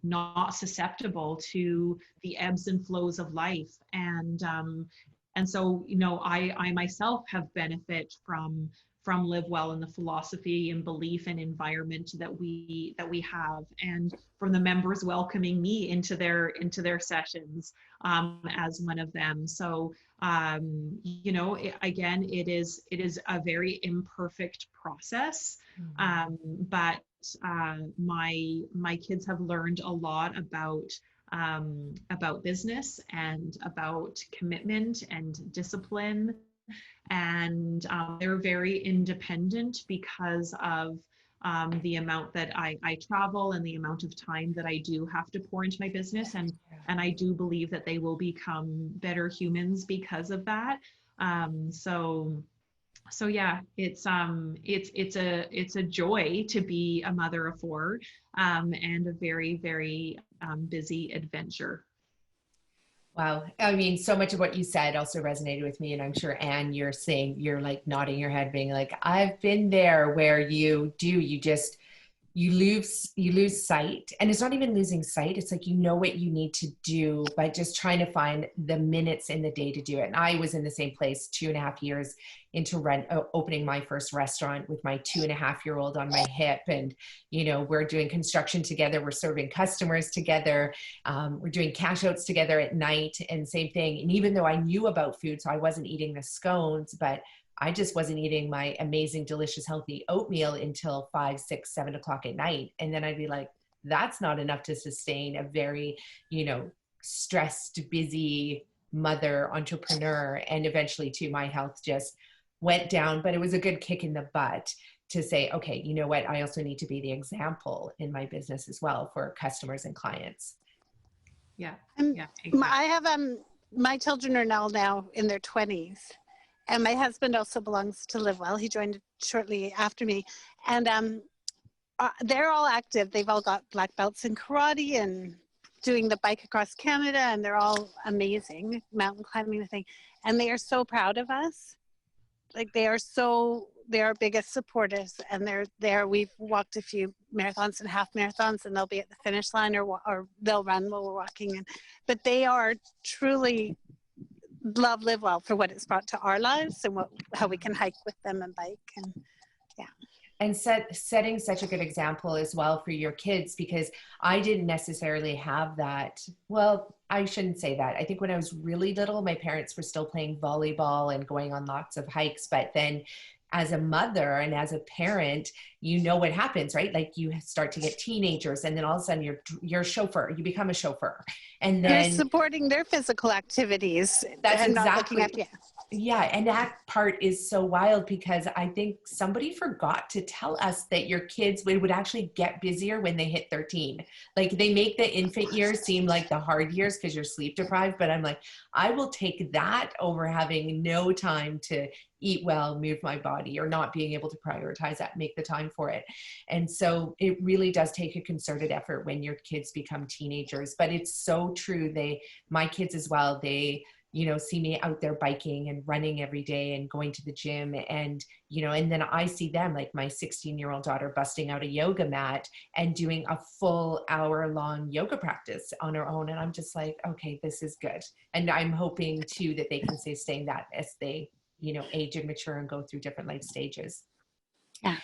not susceptible to the ebbs and flows of life. And And so, you know, I myself have benefit from Live Well and the philosophy and belief and environment that we have, and from the members welcoming me into their sessions as one of them. So you know, again, it is a very imperfect process, but my kids have learned a lot about business and about commitment and discipline, and they're very independent because of the amount that I travel and the amount of time that I do have to pour into my business, and I do believe that they will become better humans because of that. So yeah, it's a joy to be a mother of four, and a very very busy adventure. Wow. I mean, so much of what you said also resonated with me. And I'm sure, Anne, you're like nodding your head, being like, I've been there where you lose sight, and it's not even losing sight. It's like, you know what you need to do, but just trying to find the minutes in the day to do it. And I was in the same place 2.5 years into opening my first restaurant with my 2.5-year-old on my hip. And, you know, we're doing construction together. We're serving customers together. We're doing cash outs together at night, and same thing. And even though I knew about food, so I wasn't eating the scones, but I just wasn't eating my amazing, delicious, healthy oatmeal until 5, 6, 7 o'clock at night. And then I'd be like, that's not enough to sustain a very, you know, stressed, busy mother entrepreneur. And eventually too, my health just went down, but it was a good kick in the butt to say, okay, you know what? I also need to be the example in my business as well for customers and clients. Yeah. Yeah. Exactly. I have, my children are now in their 20s. And my husband also belongs to Live Well. He joined shortly after me. And they're all active. They've all got black belts in karate and doing the bike across Canada. And they're all amazing, mountain climbing the thing. And they are so proud of us. Like, they are our biggest supporters. And they're there. We've walked a few marathons and half marathons, and they'll be at the finish line, or they'll run while we're walking. But they are truly love Live Well for what it's brought to our lives, and how we can hike with them and bike, and yeah. And setting such a good example as well for your kids, because I didn't necessarily have that. Well, I shouldn't say that. I think when I was really little, my parents were still playing volleyball and going on lots of hikes. But then as a mother and as a parent, you know what happens, right? Like, you start to get teenagers, and then all of a sudden you're a chauffeur. You become a chauffeur, and then you're supporting their physical activities. That's and exactly. Not looking at, yeah. And that part is so wild, because I think somebody forgot to tell us that your kids would actually get busier when they hit 13. Like, they make the infant years seem like the hard years because you're sleep deprived. But I'm like, I will take that over having no time to eat well, move my body, or not being able to prioritize that, make the time for it. And so it really does take a concerted effort when your kids become teenagers. But it's so true. My kids as well, they, you know, see me out there biking and running every day and going to the gym, and, you know, and then I see them, like my 16-year-old daughter busting out a yoga mat and doing a full hour-long yoga practice on her own. And I'm just like, okay, this is good. And I'm hoping too that they can sustain that as they, you know, age and mature and go through different life stages. yeah.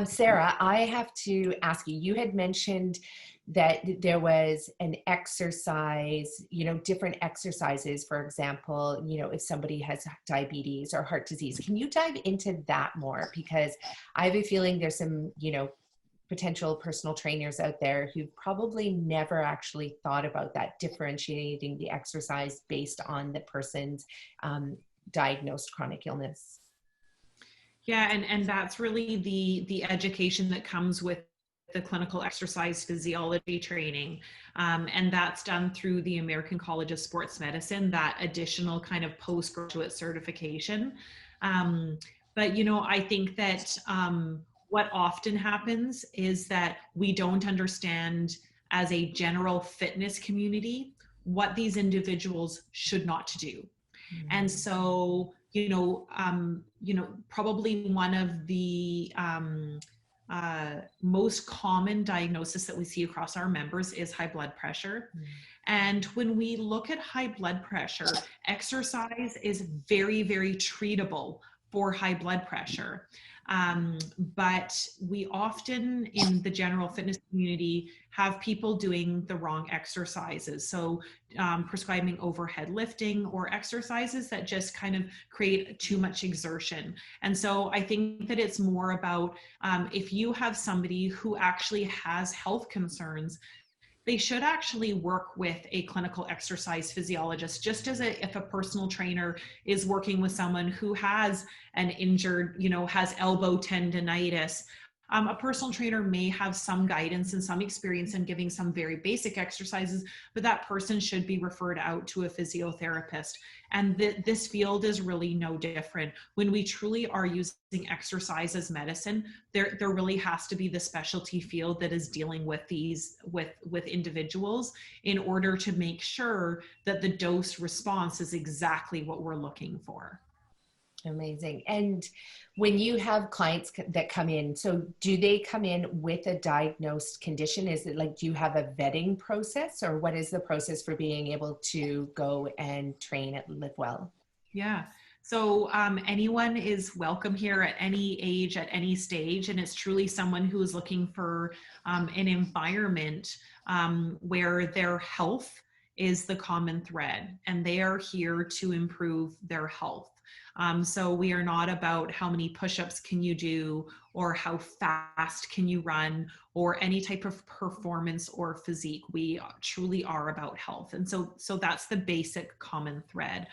Sarah, I have to ask you, you had mentioned that there was an exercise, you know, different exercises, for example, you know, if somebody has diabetes or heart disease. Can you dive into that more? Because I have a feeling there's some, you know, potential personal trainers out there who probably never actually thought about that, differentiating the exercise based on the person's diagnosed chronic illness. Yeah, and that's really the education that comes with the clinical exercise physiology training, and that's done through the American College of Sports Medicine, that additional kind of postgraduate certification. But you know, I think that what often happens is that we don't understand, as a general fitness community, what these individuals should not do. And so, probably one of the most common diagnosis that we see across our members is high blood pressure. And when we look at high blood pressure, exercise is very, very treatable for high blood pressure. But we often in the general fitness community have people doing the wrong exercises. So prescribing overhead lifting or exercises that just kind of create too much exertion. And so I think that it's more about if you have somebody who actually has health concerns, they should actually work with a clinical exercise physiologist, just as if a personal trainer is working with someone who has an injured, has elbow tendonitis. A personal trainer may have some guidance and some experience in giving some very basic exercises, but that person should be referred out to a physiotherapist. And this field is really no different. When we truly are using exercise as medicine, there really has to be the specialty field that is dealing with these with individuals in order to make sure that the dose response is exactly what we're looking for. Amazing. And when you have clients that come in, so do they come in with a diagnosed condition? Is it like, do you have a vetting process, or what is the process for being able to go and train at Live Well? Yeah. So anyone is welcome here at any age, at any stage, and it's truly someone who is looking for an environment where their health is the common thread, and they are here to improve their health. So we are not about how many push-ups can you do, or how fast can you run, or any type of performance or physique. We truly are about health. And so that's the basic common thread.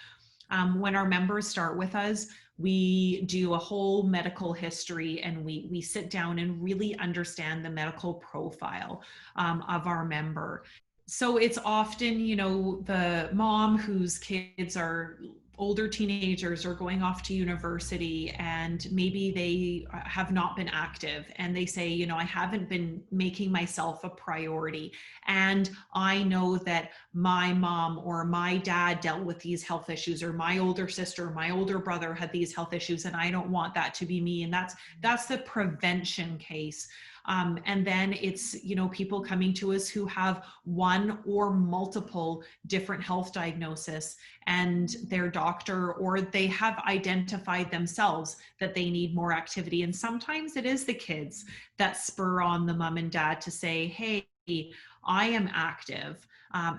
When our members start with us, we do a whole medical history, and we sit down and really understand the medical profile of our member. So it's often, the mom whose kids are older teenagers or going off to university, and maybe they have not been active, and they say, I haven't been making myself a priority. And I know that my mom or my dad dealt with these health issues, or my older sister, my older brother had these health issues, and I don't want that to be me. And that's the prevention case. And then it's, people coming to us who have one or multiple different health diagnoses, and their doctor, or they have identified themselves that they need more activity. And sometimes it is the kids that spur on the mom and dad to say, hey, I am active.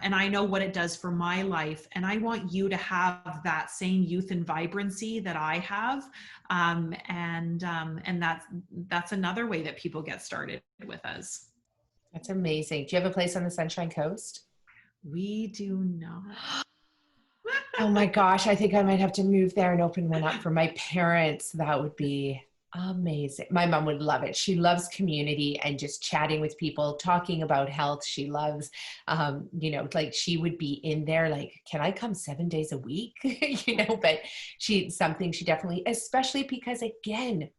And I know what it does for my life, and I want you to have that same youth and vibrancy that I have. And that's another way that people get started with us. That's amazing. Do you have a place on the Sunshine Coast? We do not. Oh my gosh, I think I might have to move there and open one up for my parents. That would be amazing. My mom would love it. She loves community and just chatting with people, talking about health. She loves, like she would be in there like, can I come 7 days a week? But she definitely, especially because again,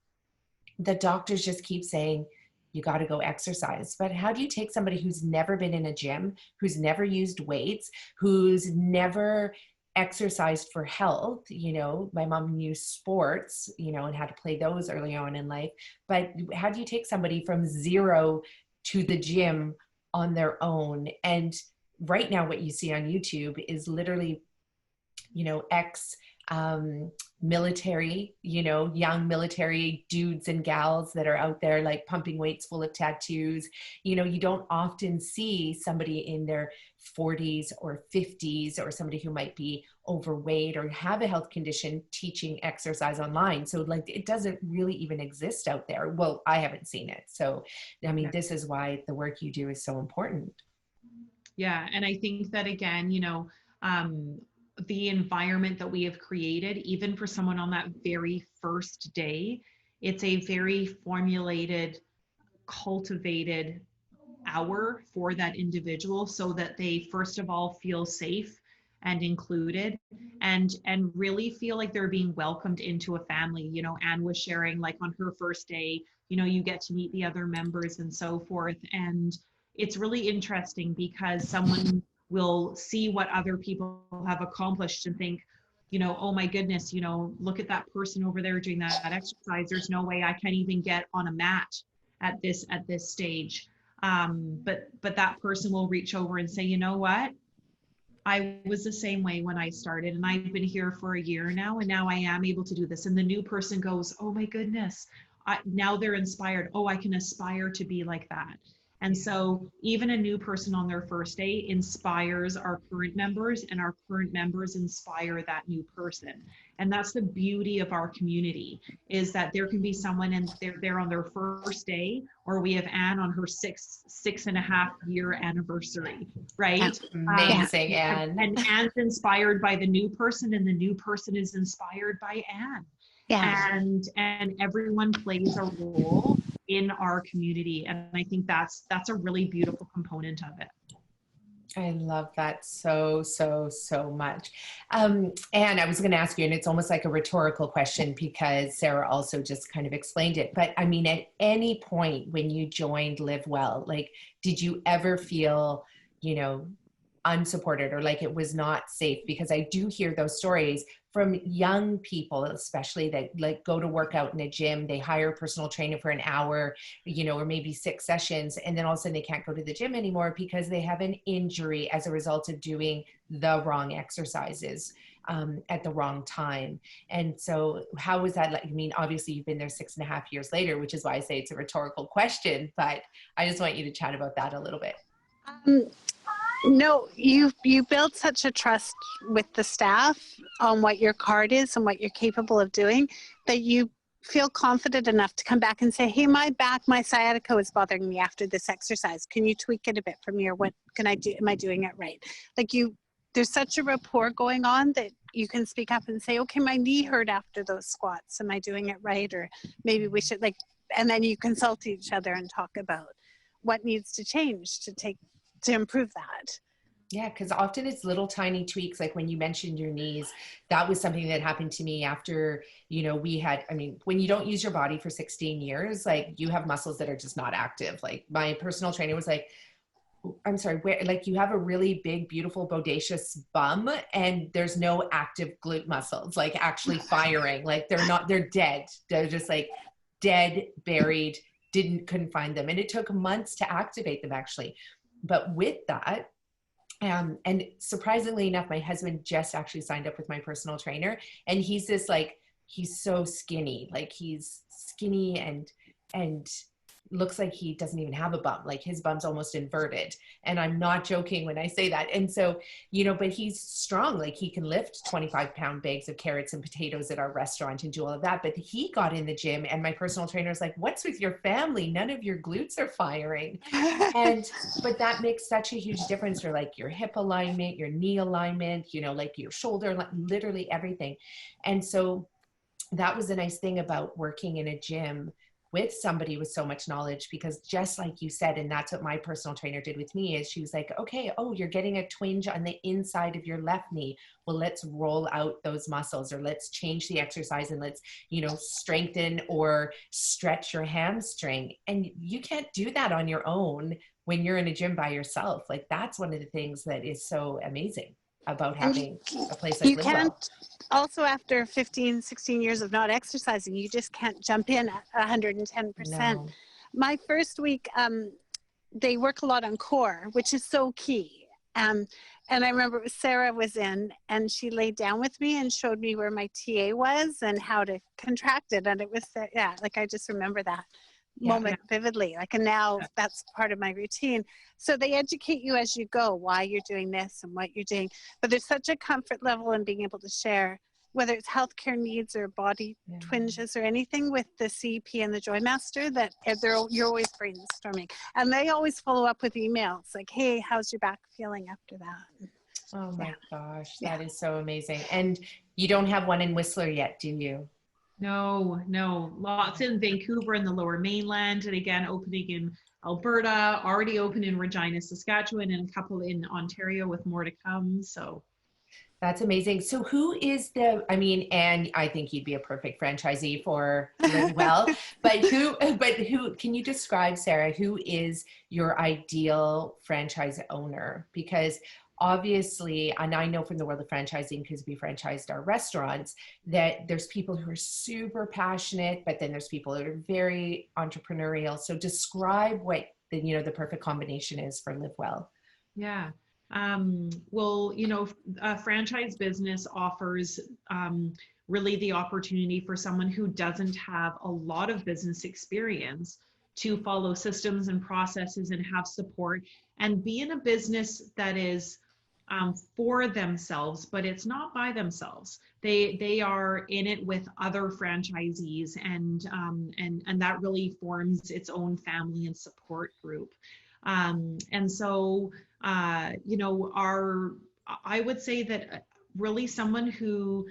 the doctors just keep saying, you got to go exercise. But how do you take somebody who's never been in a gym, who's never used weights, who's never exercised for health? My mom used sports, and had to play those early on in life. But how do you take somebody from zero to the gym on their own? And right now what you see on YouTube is literally, military, young military dudes and gals that are out there like pumping weights, full of tattoos. You don't often see somebody in their 40s or 50s, or somebody who might be overweight or have a health condition teaching exercise online. So like, it doesn't really even exist out there. Well, I haven't seen it. So, This is why the work you do is so important. Yeah. And I think that again, the environment that we have created, even for someone on that very first day, it's a very formulated, cultivated hour for that individual, so that they first of all feel safe and included, and really feel like they're being welcomed into a family. Anne was sharing, like on her first day, you get to meet the other members and so forth. And it's really interesting because someone will see what other people have accomplished and think, oh my goodness, look at that person over there doing that exercise. There's no way I can even get on a mat at this stage. But that person will reach over and say, you know what? I was the same way when I started, and I've been here for a year now, and now I am able to do this. And the new person goes, oh my goodness, now they're inspired. Oh, I can aspire to be like that. And so even a new person on their first day inspires our current members, and our current members inspire that new person. And that's the beauty of our community, is that there can be someone and they're there on their first day, or we have Anne on her six and a half year anniversary, right? Amazing, Anne. And Anne's inspired by the new person, and the new person is inspired by Anne. Yeah. And everyone plays a role in our community. And I think that's a really beautiful component of it. I love that so much. And I was going to ask you, and it's almost like a rhetorical question because Sara also just kind of explained it. But I mean, at any point when you joined Live Well, like, did you ever feel, unsupported or like it was not safe? Because I do hear those stories from young people, especially that like go to work out in a gym, they hire a personal trainer for an hour, or maybe 6 sessions, and then all of a sudden they can't go to the gym anymore because they have an injury as a result of doing the wrong exercises at the wrong time. And so how was that like? I mean, obviously you've been there 6.5 years later, which is why I say it's a rhetorical question, but I just want you to chat about that a little bit. No, you build such a trust with the staff on what your card is and what you're capable of doing that you feel confident enough to come back and say, hey, my back, my sciatica is bothering me after this exercise. Can you tweak it a bit from here? What can I do? Am I doing it right? Like there's such a rapport going on that you can speak up and say, okay, my knee hurt after those squats. Am I doing it right? Or maybe we should and then you consult each other and talk about what needs to change to improve that. Yeah, because often it's little tiny tweaks. Like when you mentioned your knees, that was something that happened to me after, when you don't use your body for 16 years, like you have muscles that are just not active. Like my personal trainer was like, I'm sorry, you have a really big, beautiful, bodacious bum and there's no active glute muscles, like actually firing. Like they're dead. They're just like dead, buried, couldn't find them. And it took months to activate them actually. But with that, and surprisingly enough, my husband just actually signed up with my personal trainer, and he's so skinny, like he's skinny and looks like he doesn't even have a bum. Like his bum's almost inverted. And I'm not joking when I say that. And so, but he's strong. Like he can lift 25-pound bags of carrots and potatoes at our restaurant and do all of that. But he got in the gym and my personal trainer was like, what's with your family? None of your glutes are firing. But that makes such a huge difference for like your hip alignment, your knee alignment, like your shoulder, literally everything. And so that was the nice thing about working in a gym with somebody with so much knowledge, because just like you said, and that's what my personal trainer did with me, is she was like, okay, you're getting a twinge on the inside of your left knee. Well, let's roll out those muscles, or let's change the exercise and let's, strengthen or stretch your hamstring. And you can't do that on your own when you're in a gym by yourself. Like that's one of the things that is so amazing about having a place like Live Well. Also, after 15, 16 years of not exercising, you just can't jump in at 110%. No. My first week, they work a lot on core, which is so key. And I remember Sara was in, and she laid down with me and showed me where my TA was and how to contract it. And it was, I just remember that moment vividly. And now that's part of my routine. So they educate you as you go, why you're doing this and what you're doing. But there's such a comfort level in being able to share, whether it's healthcare needs or body twinges or anything, with the CP and the Joy Master, that you're always brainstorming. And they always follow up with emails like, hey, how's your back feeling after that? Oh my gosh, that is so amazing. And you don't have one in Whistler yet, do you? No, lots in Vancouver and the Lower Mainland, and again opening in Alberta, already open in Regina, Saskatchewan, and a couple in Ontario with more to come. So that's amazing. So who is and I think you'd be a perfect franchisee for Live Well, but who, can you describe, Sara, who is your ideal franchise owner? Because obviously, and I know from the world of franchising, because we franchised our restaurants, that there's people who are super passionate, but then there's people that are very entrepreneurial. So describe what the perfect combination is for Live Well. Yeah. Well, a franchise business offers really the opportunity for someone who doesn't have a lot of business experience to follow systems and processes and have support and be in a business that is for themselves, but it's not by themselves. They are in it with other franchisees, and that really forms its own family and support group. And so, I would say that really someone who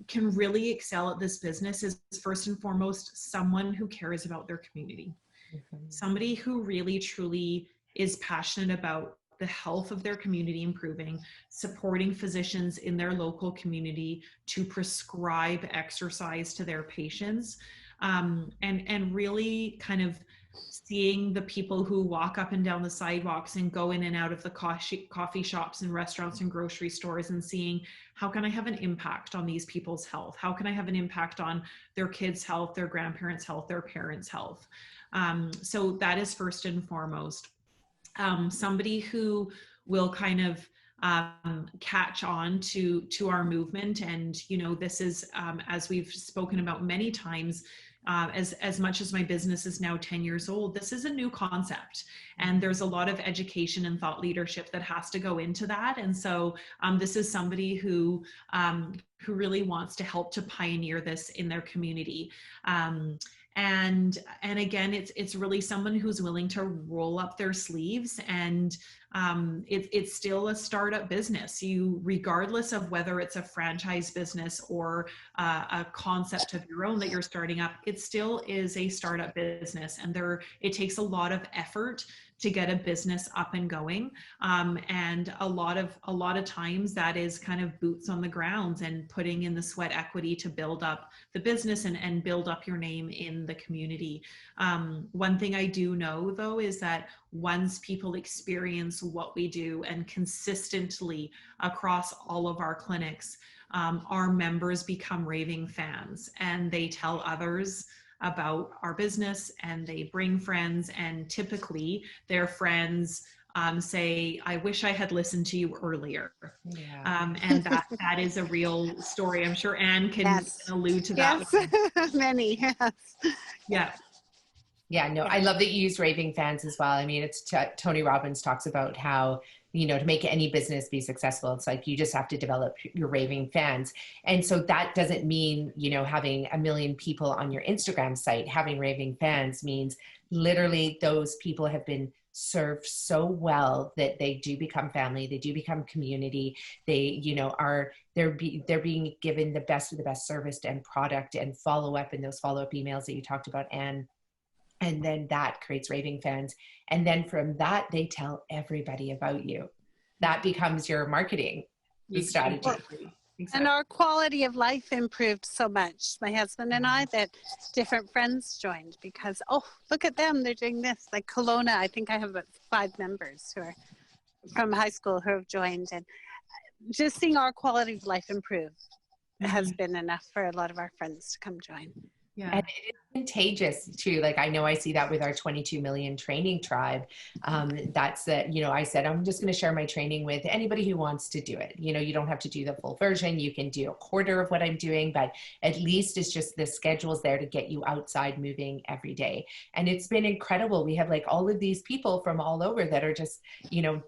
can really excel at this business is first and foremost someone who cares about their community. Mm-hmm. Somebody who really truly is passionate about the health of their community improving, supporting physicians in their local community to prescribe exercise to their patients, and really kind of seeing the people who walk up and down the sidewalks and go in and out of the coffee shops and restaurants and grocery stores, and seeing how can I have an impact on these people's health? How can I have an impact on their kids' health, their grandparents' health, their parents' health? So that is first and foremost. Somebody who will kind of catch on to our movement. And, this is, as we've spoken about many times, as much as my business is now 10 years old, this is a new concept, and there's a lot of education and thought leadership that has to go into that. And so this is somebody who really wants to help to pioneer this in their community. And again, it's really someone who's willing to roll up their sleeves, and it's still a startup business. Regardless of whether it's a franchise business or a concept of your own that you're starting up, it still is a startup business, and it takes a lot of effort to get a business up and going. And a lot of times that is kind of boots on the ground and putting in the sweat equity to build up the business and build up your name in the community. One thing I do know though is that once people experience what we do and consistently across all of our clinics, our members become raving fans, and they tell others about our business, and they bring friends, and typically their friends say, I wish I had listened to you earlier. Yeah. And that is a real story. I'm sure Anne can allude to that. Yes, many, yes. Yeah. Yeah, no, I love that you use raving fans as well. I mean, it's Tony Robbins talks about how, to make any business be successful, it's like you just have to develop your raving fans. And so that doesn't mean, having 1 million people on your Instagram site. Having raving fans means literally those people have been served so well that they do become family, they do become community. They, they're being given the best of the best service and product and follow-up, and those follow-up emails that you talked about, Anne. And then that creates raving fans. And then from that, they tell everybody about you. That becomes your marketing strategy. Exactly. And our quality of life improved so much, my husband and I, that different friends joined because, oh, look at them, they're doing this. Like Kelowna, I think I have about 5 members who are from high school who have joined. And just seeing our quality of life improve has been enough for a lot of our friends to come join. Yeah. And it is contagious too. Like, I know I see that with our 22 million training tribe. That's that, I said, I'm just going to share my training with anybody who wants to do it. You don't have to do the full version. You can do a quarter of what I'm doing, but at least it's just the schedule's there to get you outside moving every day. And it's been incredible. We have like all of these people from all over that are just,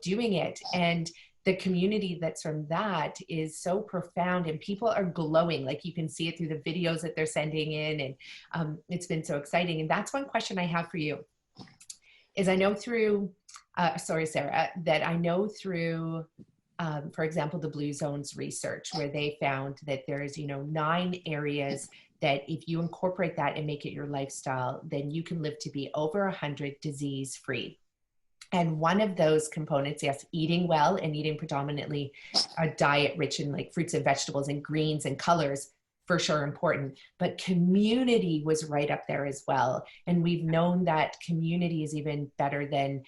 doing it. And the community that's from that is so profound, and people are glowing. Like, you can see it through the videos that they're sending in, and it's been so exciting. And that's one question I have for you is, I know through, sorry, Sarah, that I know through, for example, the Blue Zones research, where they found that there's, 9 areas that if you incorporate that and make it your lifestyle, then you can live to be over 100 disease-free. And one of those components, yes, eating well and eating predominantly a diet rich in like fruits and vegetables and greens and colors, for sure important, but community was right up there as well. And we've known that community is even better than,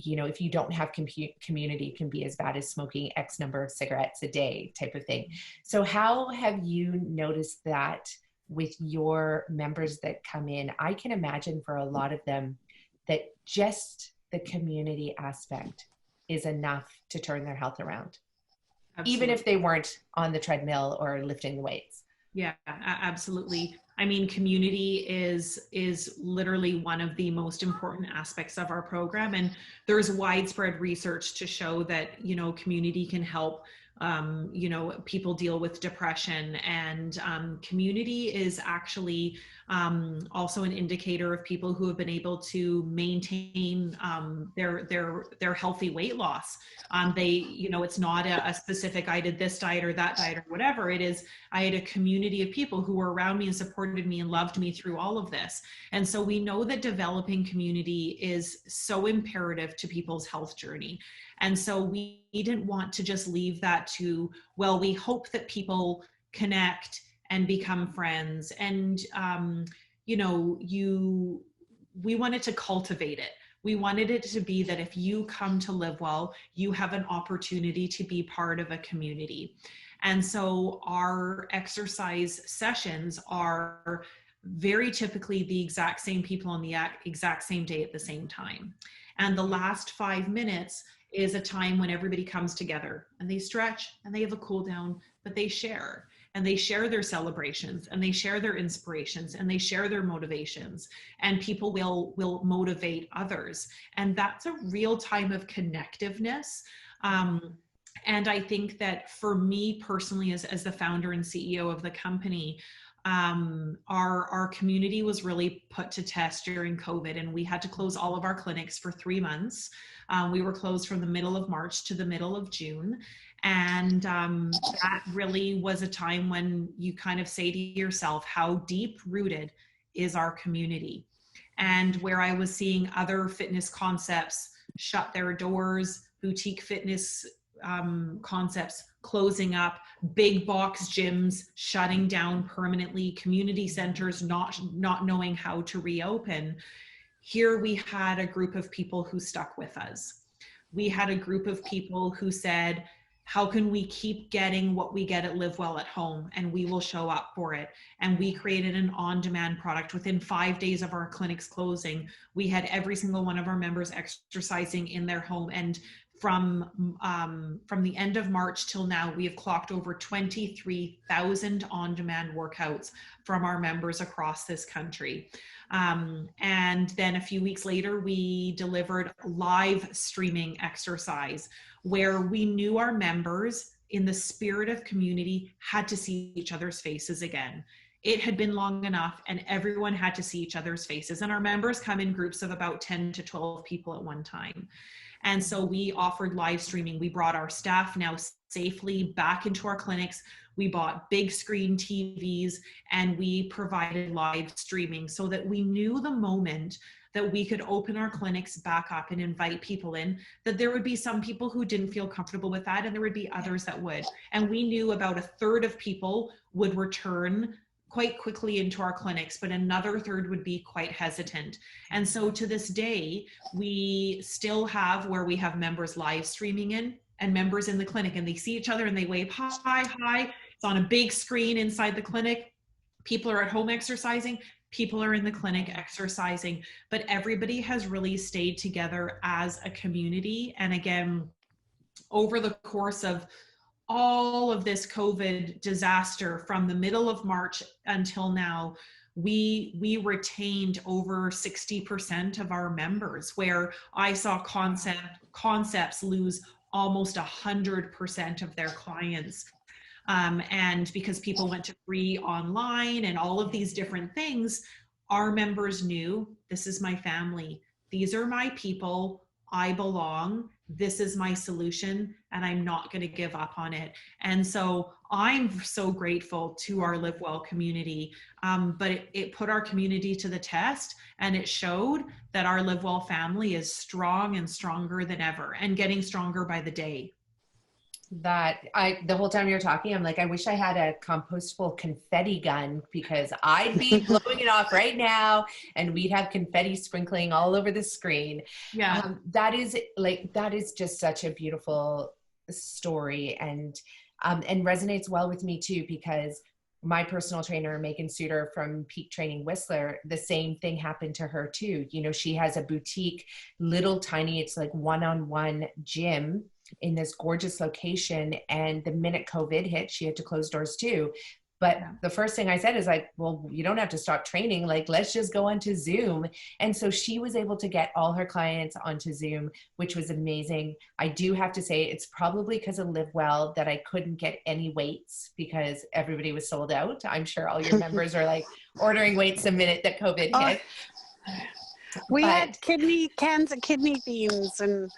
if you don't have community, can be as bad as smoking X number of cigarettes a day type of thing. So how have you noticed that with your members that come in? I can imagine for a lot of them that just the community aspect is enough to turn their health around, even if they weren't on the treadmill or lifting the weights. Yeah, absolutely. I mean, community is literally one of the most important aspects of our program, and there's widespread research to show that community can help people deal with depression, and community is actually also an indicator of people who have been able to maintain their healthy weight loss. It's not a specific, I did this diet or that diet or whatever. It is, I had a community of people who were around me and supported me and loved me through all of this. And so we know that developing community is so imperative to people's health journey. And so we didn't want to just leave that to, well, we hope that people connect and become friends. And, we wanted to cultivate it. We wanted it to be that if you come to Live Well, you have an opportunity to be part of a community. And so our exercise sessions are very typically the exact same people on the exact same day at the same time. And the last 5 minutes is a time when everybody comes together and they stretch and they have a cool down, but they share. And they share their celebrations, and they share their inspirations, and they share their motivations, and people will motivate others. And that's a real time of connectiveness. And I think that for me personally, as the founder and CEO of the company, our community was really put to test during COVID, and we had to close all of our clinics for 3 months. We were closed from the middle of March to the middle of June. And that really was a time when you kind of say to yourself, how deep rooted is our community? And where I was seeing other fitness concepts shut their doors, boutique fitness concepts closing up, big box gyms shutting down permanently, community centers not knowing how to reopen. Here we had a group of people who stuck with us. We had a group of people who said, how can we keep getting what we get at Live Well at home? And we will show up for it. And we created an on-demand product. Within 5 days of our clinics closing, we had every single one of our members exercising in their home. And from the end of March till now, we have clocked over 23,000 on-demand workouts from our members across this country. And then a few weeks later, we delivered live streaming exercise where we knew our members, in the spirit of community, had to see each other's faces again. It had been long enough and everyone had to see each other's faces. And our members come in groups of about 10 to 12 people at one time. And so we offered live streaming. We brought our staff now safely back into our clinics. We bought big screen TVs and we provided live streaming so that we knew the moment that we could open our clinics back up and invite people in, that there would be some people who didn't feel comfortable with that and there would be others that would. And we knew about a third of people would return quite quickly into our clinics, but another third would be quite hesitant. And so to this day, we still have where we have members live streaming in and members in the clinic, and they see each other and they wave, hi, hi. It's on a big screen inside the clinic. People are at home exercising. People are in the clinic exercising, but everybody has really stayed together as a community. And again, over the course of all of this COVID disaster from the middle of March until now, we retained over 60% of our members, where I saw concepts lose almost 100% of their clients. And because people went to free online and all of these different things, our members knew, this is my family. These are my people. I belong. This is my solution, and I'm not going to give up on it. And so I'm so grateful to our Live Well community, but it put our community to the test, and it showed that our Live Well family is strong and stronger than ever and getting stronger by the day. The whole time you're talking, I'm like, I wish I had a compostable confetti gun because I'd be blowing it off right now and we'd have confetti sprinkling all over the screen. Yeah. That is just such a beautiful story, and resonates well with me too, because my personal trainer, Megan Suter from Peak Training Whistler, the same thing happened to her too. You know, she has a boutique, little tiny, it's like one-on-one gym in this gorgeous location. And the minute COVID hit, she had to close doors too. But the first thing I said is like, well, you don't have to stop training. Like, let's just go onto Zoom. And so she was able to get all her clients onto Zoom, which was amazing. I do have to say, it's probably because of Live Well that I couldn't get any weights because everybody was sold out. I'm sure all your members are like ordering weights the minute that COVID hit. We had cans of kidney beans and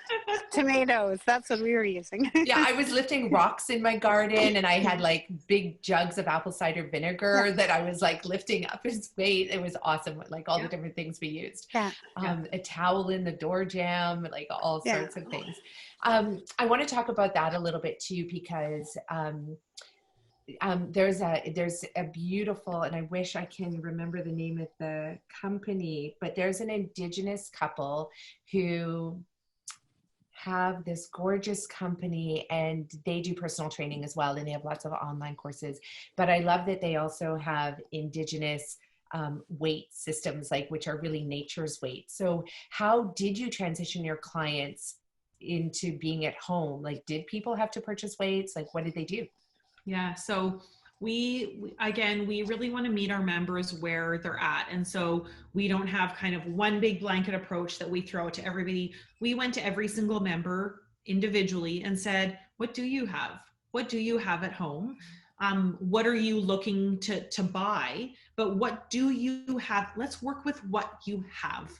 tomatoes. That's what we were using. Yeah, I was lifting rocks in my garden, and I had like big jugs of apple cider vinegar that I was like lifting up as weight. It was awesome, like all the different things we used. A towel in the door jamb, like all sorts of things. I want to talk about that a little bit too, because there's a beautiful, and I wish I can remember the name of the company, but there's an Indigenous couple who have this gorgeous company, and they do personal training as well, and they have lots of online courses. But I love that they also have Indigenous weight systems, like, which are really nature's weight. So how did you transition your clients into being at home? Like, did people have to purchase weights? Like, what did they do? Yeah. So we really want to meet our members where they're at. And so we don't have kind of one big blanket approach that we throw to everybody. We went to every single member individually and said, what do you have? What do you have at home? What are you looking to buy? But what do you have? Let's work with what you have.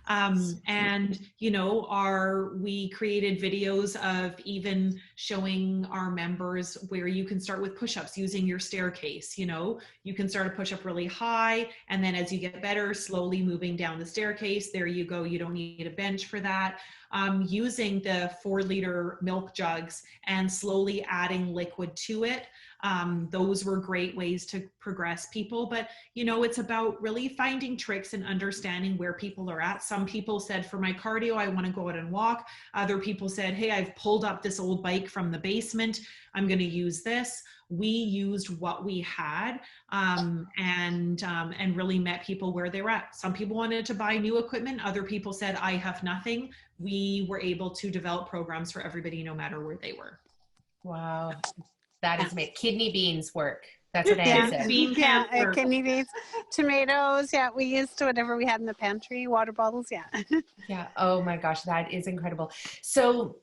And, you know, we created videos of even showing our members where you can start with push-ups using your staircase. You know, you can start a push-up really high, and then as you get better, slowly moving down the staircase. There you go. You don't need a bench for that. Using the 4-liter milk jugs and slowly adding liquid to it. Those were great ways to progress people. But, you know, it's about really finding tricks and understanding where people are at. Some people said, for my cardio, I want to go out and walk. Other people said, hey, I've pulled up this old bike from the basement. I'm going to use this. We used what we had and really met people where they were at. Some people wanted to buy new equipment. Other people said, I have nothing. We were able to develop programs for everybody, no matter where they were. Wow. That is my kidney beans work. That's what Anne said. Kidney beans, tomatoes. Yeah, we used whatever we had in the pantry, water bottles. Yeah. Yeah. Oh my gosh, that is incredible. So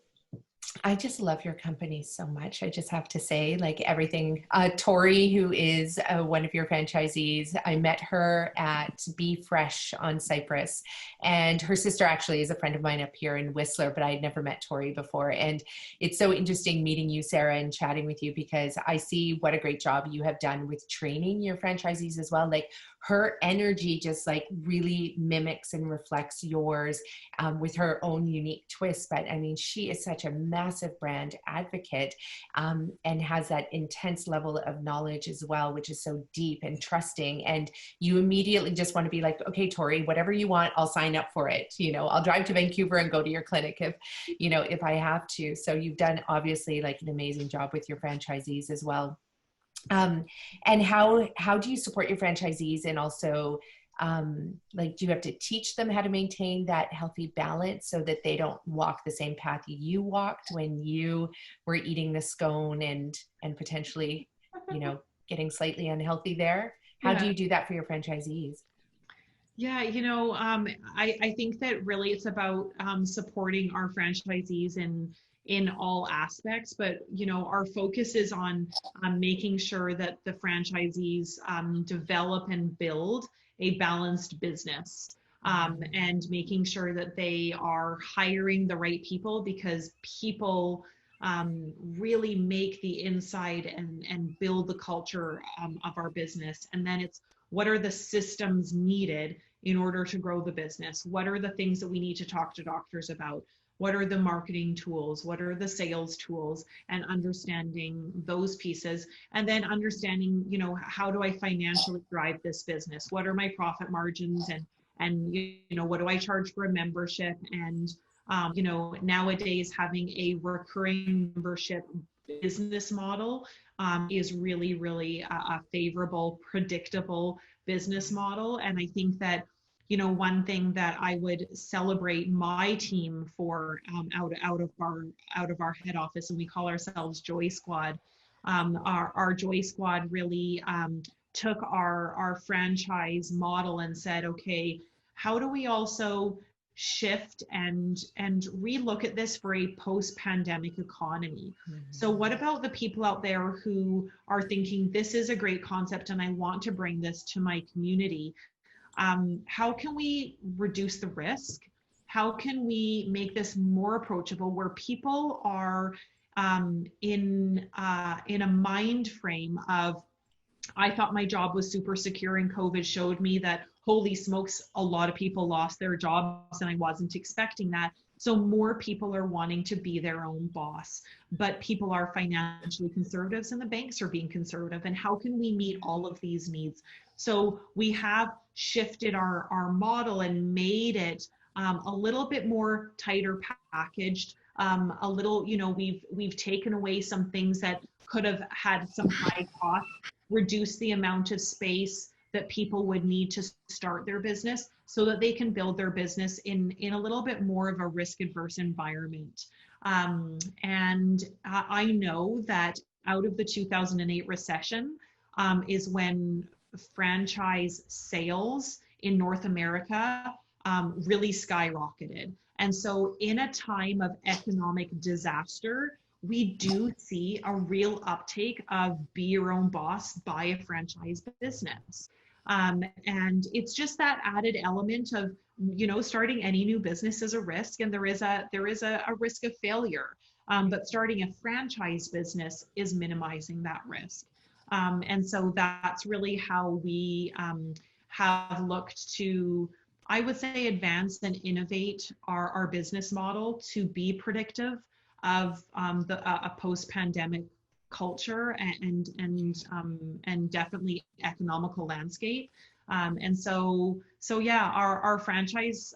I just love your company so much. I just have to say, like, everything. Tori, who is one of your franchisees, I met her at Be Fresh on Cypress, and her sister actually is a friend of mine up here in Whistler, but I had never met Tori before. And it's so interesting meeting you, Sarah, and chatting with you, because I see what a great job you have done with training your franchisees as well. Like, her energy just like really mimics and reflects yours with her own unique twist. But I mean, she is such a massive brand advocate and has that intense level of knowledge as well, which is so deep and trusting. And you immediately just want to be like, okay, Tori, whatever you want, I'll sign up for it. You know, I'll drive to Vancouver and go to your clinic if I have to. So you've done obviously like an amazing job with your franchisees as well. And how do you support your franchisees? And also, like, do you have to teach them how to maintain that healthy balance so that they don't walk the same path you walked when you were eating the scone and potentially, getting slightly unhealthy there? How do you do that for your franchisees? Yeah, I think that really it's about supporting our franchisees in all aspects, but our focus is on making sure that the franchisees develop and build a balanced business and making sure that they are hiring the right people, because people really make the inside and build the culture of our business. And then it's, what are the systems needed in order to grow the business? What are the things that we need to talk to doctors about? what are the marketing tools, what are the sales tools, and understanding those pieces. And then understanding, you know, how do I financially drive this business? What are my profit margins, and you know, what do I charge for a membership? And you know, nowadays having a recurring membership business model is really, really a favorable, predictable business model. And I think that, you know, one thing that I would celebrate my team for out of our head office, and we call ourselves Joy Squad. Our Joy Squad really took our franchise model and said, okay, how do we also shift and relook at this for a post-pandemic economy? So what about the people out there who are thinking this is a great concept and I want to bring this to my community? How can we reduce the risk? How can we make this more approachable, where people are in a mind frame of, I thought my job was super secure, and COVID showed me that, holy smokes, a lot of people lost their jobs and I wasn't expecting that. So more people are wanting to be their own boss, but people are financially conservatives and the banks are being conservative. And how can we meet all of these needs? So we have shifted our model and made it a little bit more tighter packaged, a little, you know, we've taken away some things that could have had some high cost, reduce the amount of space that people would need to start their business so that they can build their business in a little bit more of a risk adverse environment. And I know that out of the 2008 recession is when franchise sales in North America really skyrocketed. And so in a time of economic disaster, we do see a real uptake of be your own boss, buy a franchise business. And it's just that added element of, you know, starting any new business is a risk, and there is a risk of failure. But starting a franchise business is minimizing that risk. And so that's really how we have looked to, I would say, advance and innovate our business model to be predictive of a post-pandemic culture and definitely economical landscape. And so yeah, our franchisees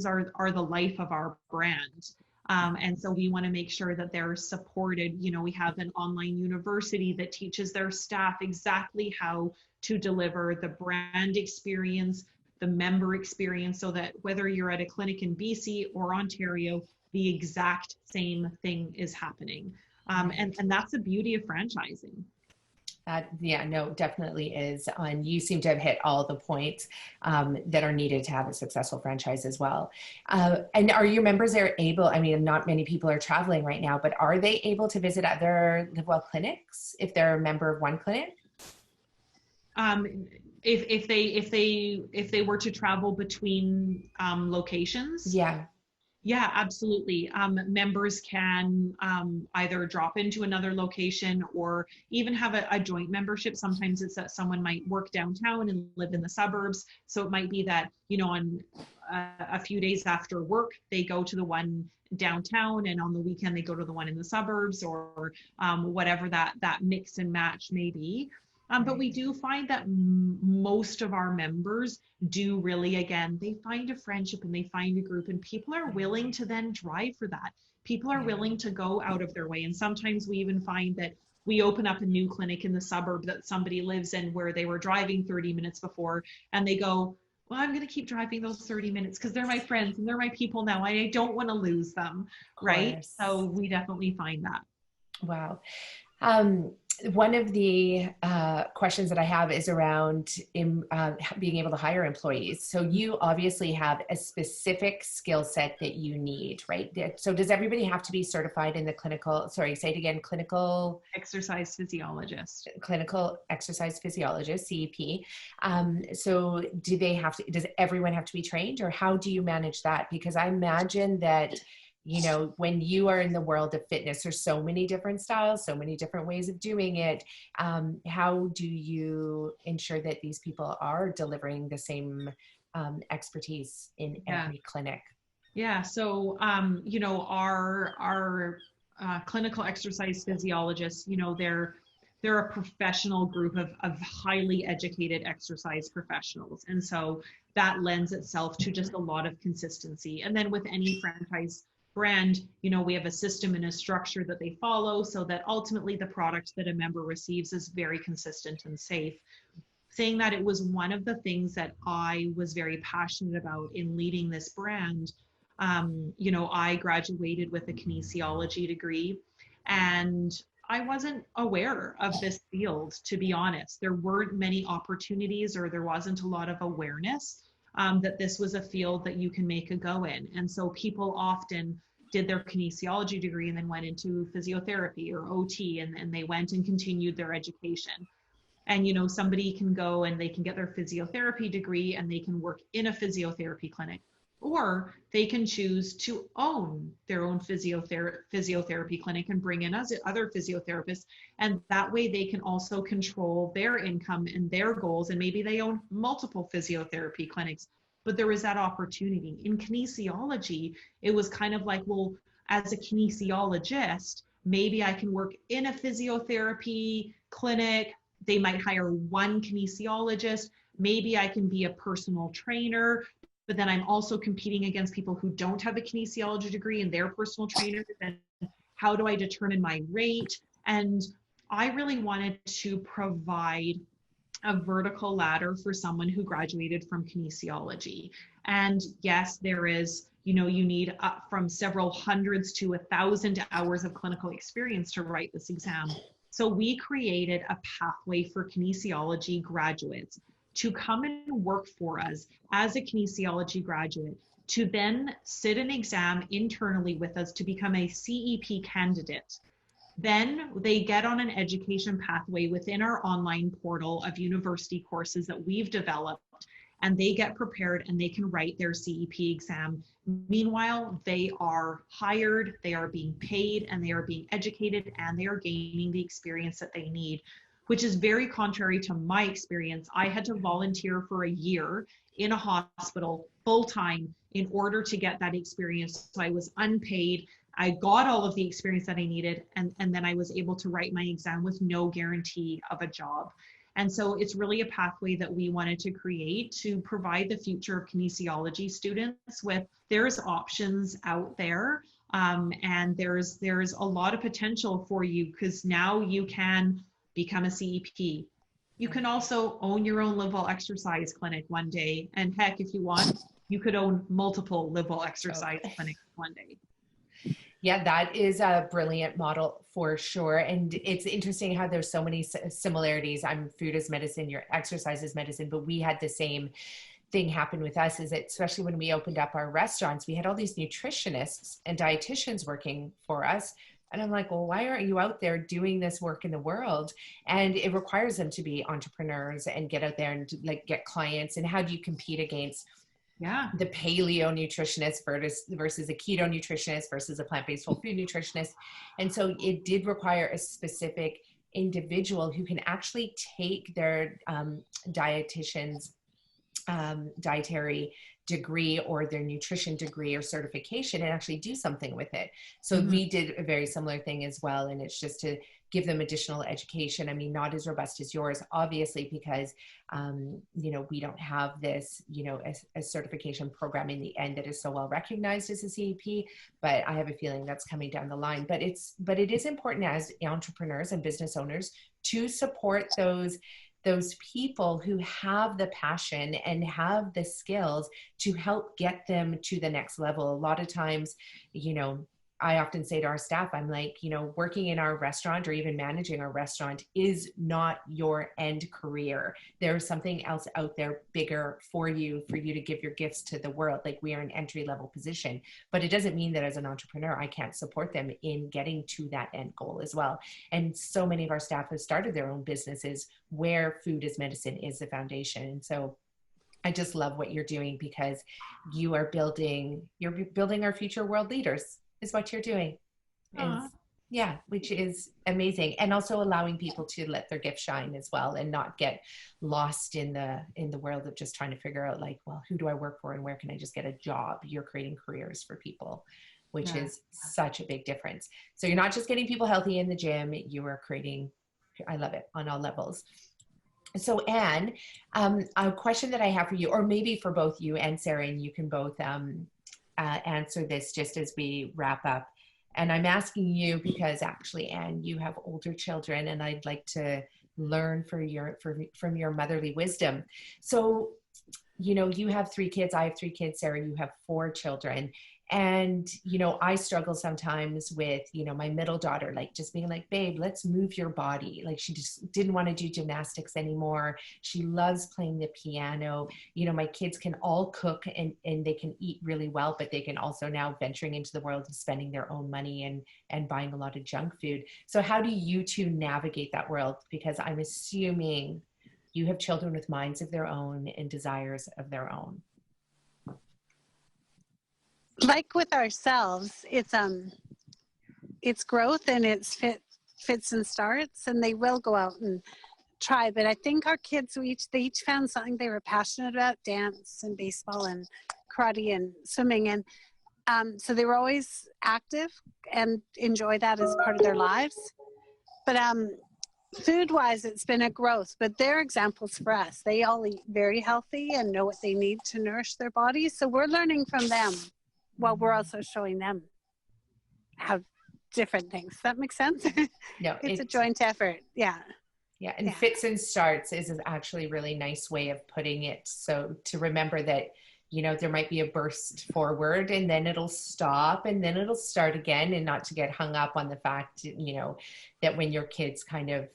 are the life of our brand. And so we want to make sure that they're supported. You know, we have an online university that teaches their staff exactly how to deliver the brand experience, the member experience, so that whether you're at a clinic in BC or Ontario, the exact same thing is happening. And that's the beauty of franchising. Yeah, no, definitely is. And you seem to have hit all the points that are needed to have a successful franchise as well. And are your members able, I mean, not many people are traveling right now, but are they able to visit other LiveWell clinics if they're a member of one clinic? If they were to travel between locations? Yeah, absolutely. Members can either drop into another location or even have a joint membership. Sometimes it's that someone might work downtown and live in the suburbs. So it might be that, you know, on a few days after work, they go to the one downtown, and on the weekend they go to the one in the suburbs, or whatever that mix and match may be. But we do find that most of our members do really, again, they find a friendship and they find a group, and people are willing to then drive for that. People are willing to go out of their way. And sometimes we even find that we open up a new clinic in the suburb that somebody lives in where they were driving 30 minutes before, and they go, well, I'm going to keep driving those 30 minutes because they're my friends and they're my people now. I don't want to lose them. Right. So we definitely find that. Wow. One of the questions that I have is around being able to hire employees. So you obviously have a specific skill set that you need, right? So does everybody have to be certified in the clinical, sorry, say it again, clinical exercise physiologist, clinical exercise physiologist, CEP. So do they have to, does everyone have to be trained, or how do you manage that? Because I imagine that, you know, when you are in the world of fitness, there's so many different styles, so many different ways of doing it. How do you ensure that these people are delivering the same expertise in every clinic? Yeah. So, our clinical exercise physiologists, they're a professional group of highly educated exercise professionals, and so that lends itself to just a lot of consistency. And then with any franchise brand, we have a system and a structure that they follow, so that ultimately the product that a member receives is very consistent and safe. Saying that, it was one of the things that I was very passionate about in leading this brand. I graduated with a kinesiology degree, and I wasn't aware of this field, to be honest. There weren't many opportunities, or there wasn't a lot of awareness that this was a field that you can make a go in. And so people often did their kinesiology degree and then went into physiotherapy or OT, and they went and continued their education. And somebody can go and they can get their physiotherapy degree and they can work in a physiotherapy clinic, or they can choose to own their own physiotherapy clinic and bring in other physiotherapists, and that way they can also control their income and their goals, and maybe they own multiple physiotherapy clinics. But there was that opportunity in kinesiology. It was kind of like, well, as a kinesiologist, maybe I can work in a physiotherapy clinic. They might hire one kinesiologist. Maybe I can be a personal trainer, but then I'm also competing against people who don't have a kinesiology degree and they're personal trainers. And how do I determine my rate? And I really wanted to provide a vertical ladder for someone who graduated from kinesiology. And yes, there is, you need from several hundreds to 1,000 hours of clinical experience to write this exam. So we created a pathway for kinesiology graduates to come and work for us as a kinesiology graduate, to then sit an exam internally with us to become a CEP candidate. Then they get on an education pathway within our online portal of university courses that we've developed, and they get prepared and they can write their CEP exam. Meanwhile, they are hired, they are being paid, and they are being educated, and they are gaining the experience that they need, which is very contrary to my experience. I had to volunteer for a year in a hospital full time in order to get that experience. So I was unpaid. I got all of the experience that I needed, and then I was able to write my exam with no guarantee of a job. And so it's really a pathway that we wanted to create to provide the future of kinesiology students with, there's options out there. And there's a lot of potential for you, because now you can become a CEP. You can also own your own Livewell exercise clinic one day. And heck, if you want, you could own multiple Livewell exercise clinics one day. Yeah, that is a brilliant model for sure. And it's interesting how there's so many similarities. I'm food as medicine, your exercise as medicine, but we had the same thing happen with us, is that especially when we opened up our restaurants, we had all these nutritionists and dietitians working for us. And I'm like, well, why aren't you out there doing this work in the world? And it requires them to be entrepreneurs and get out there and like get clients. And how do you compete against the paleo nutritionist versus a keto nutritionist versus a plant-based whole food nutritionist? And so it did require a specific individual who can actually take their dietitian's dietary degree or their nutrition degree or certification and actually do something with it. So we did a very similar thing as well. And it's just to give them additional education. I mean, not as robust as yours, obviously, because, we don't have this, a certification program in the end that is so well recognized as a CEP, but I have a feeling that's coming down the line. But it is important as entrepreneurs and business owners to support those people who have the passion and have the skills to help get them to the next level. A lot of times, I often say to our staff, I'm like, working in our restaurant or even managing our restaurant is not your end career. There's something else out there bigger for you to give your gifts to the world. Like, we are an entry level position, but it doesn't mean that as an entrepreneur, I can't support them in getting to that end goal as well. And so many of our staff have started their own businesses where food as medicine is the foundation. And so I just love what you're doing, because you're building our future world leaders is what you're doing. And Yeah, which is amazing. And also allowing people to let their gift shine as well and not get lost in the world of just trying to figure out like, well, who do I work for and where can I just get a job? You're creating careers for people, which Yeah. is such a big difference. So you're not just getting people healthy in the gym, you are creating, I love it, on all levels. So Anne, a question that I have for you, or maybe for both you and Sarah, and you can both answer this just as we wrap up. And I'm asking you because actually, Anne, you have older children, and I'd like to learn from your motherly wisdom. So, you know, you have 3 kids, I have 3 kids, Sarah, you have 4 children. And, you know, I struggle sometimes with, you know, my middle daughter, like just being like, babe, let's move your body. Like she just didn't want to do gymnastics anymore. She loves playing the piano. You know, my kids can all cook and they can eat really well, but they can also now venturing into the world of spending their own money and buying a lot of junk food. So how do you two navigate that world? Because I'm assuming you have children with minds of their own and desires of their own. Like with ourselves, it's growth and it's fits and starts, and they will go out and try. But I think our kids, they each found something they were passionate about: dance and baseball and karate and swimming, and so they were always active and enjoy that as part of their lives. But food wise, it's been a growth, but they're examples for us. They all eat very healthy and know what they need to nourish their bodies, so we're learning from them while we're also showing them how different things. That makes sense? No, It's a joint effort. Yeah. Yeah, and fits and starts is actually a really nice way of putting it. So to remember that, you know, there might be a burst forward and then it'll stop and then it'll start again, and not to get hung up on the fact, you know, that when your kids kind of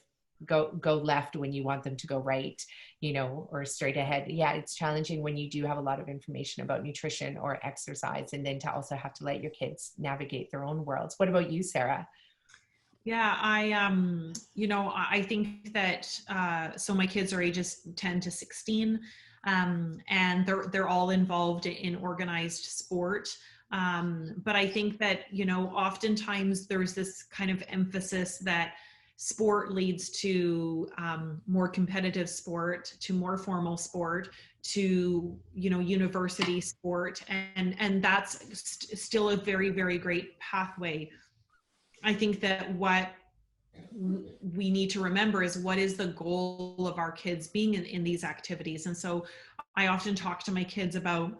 go left when you want them to go right, you know, or straight ahead. Yeah, it's challenging when you do have a lot of information about nutrition or exercise, and then to also have to let your kids navigate their own worlds. What about you, Sarah? Yeah, you know, I think that, so my kids are ages 10 to 16, and they're all involved in organized sport. But I think that, you know, oftentimes there's this kind of emphasis that sport leads to more competitive sport, to more formal sport, to, you know, university sport, and that's still a very, very great pathway. I think that what we need to remember is what is the goal of our kids being in these activities. And so I often talk to my kids about,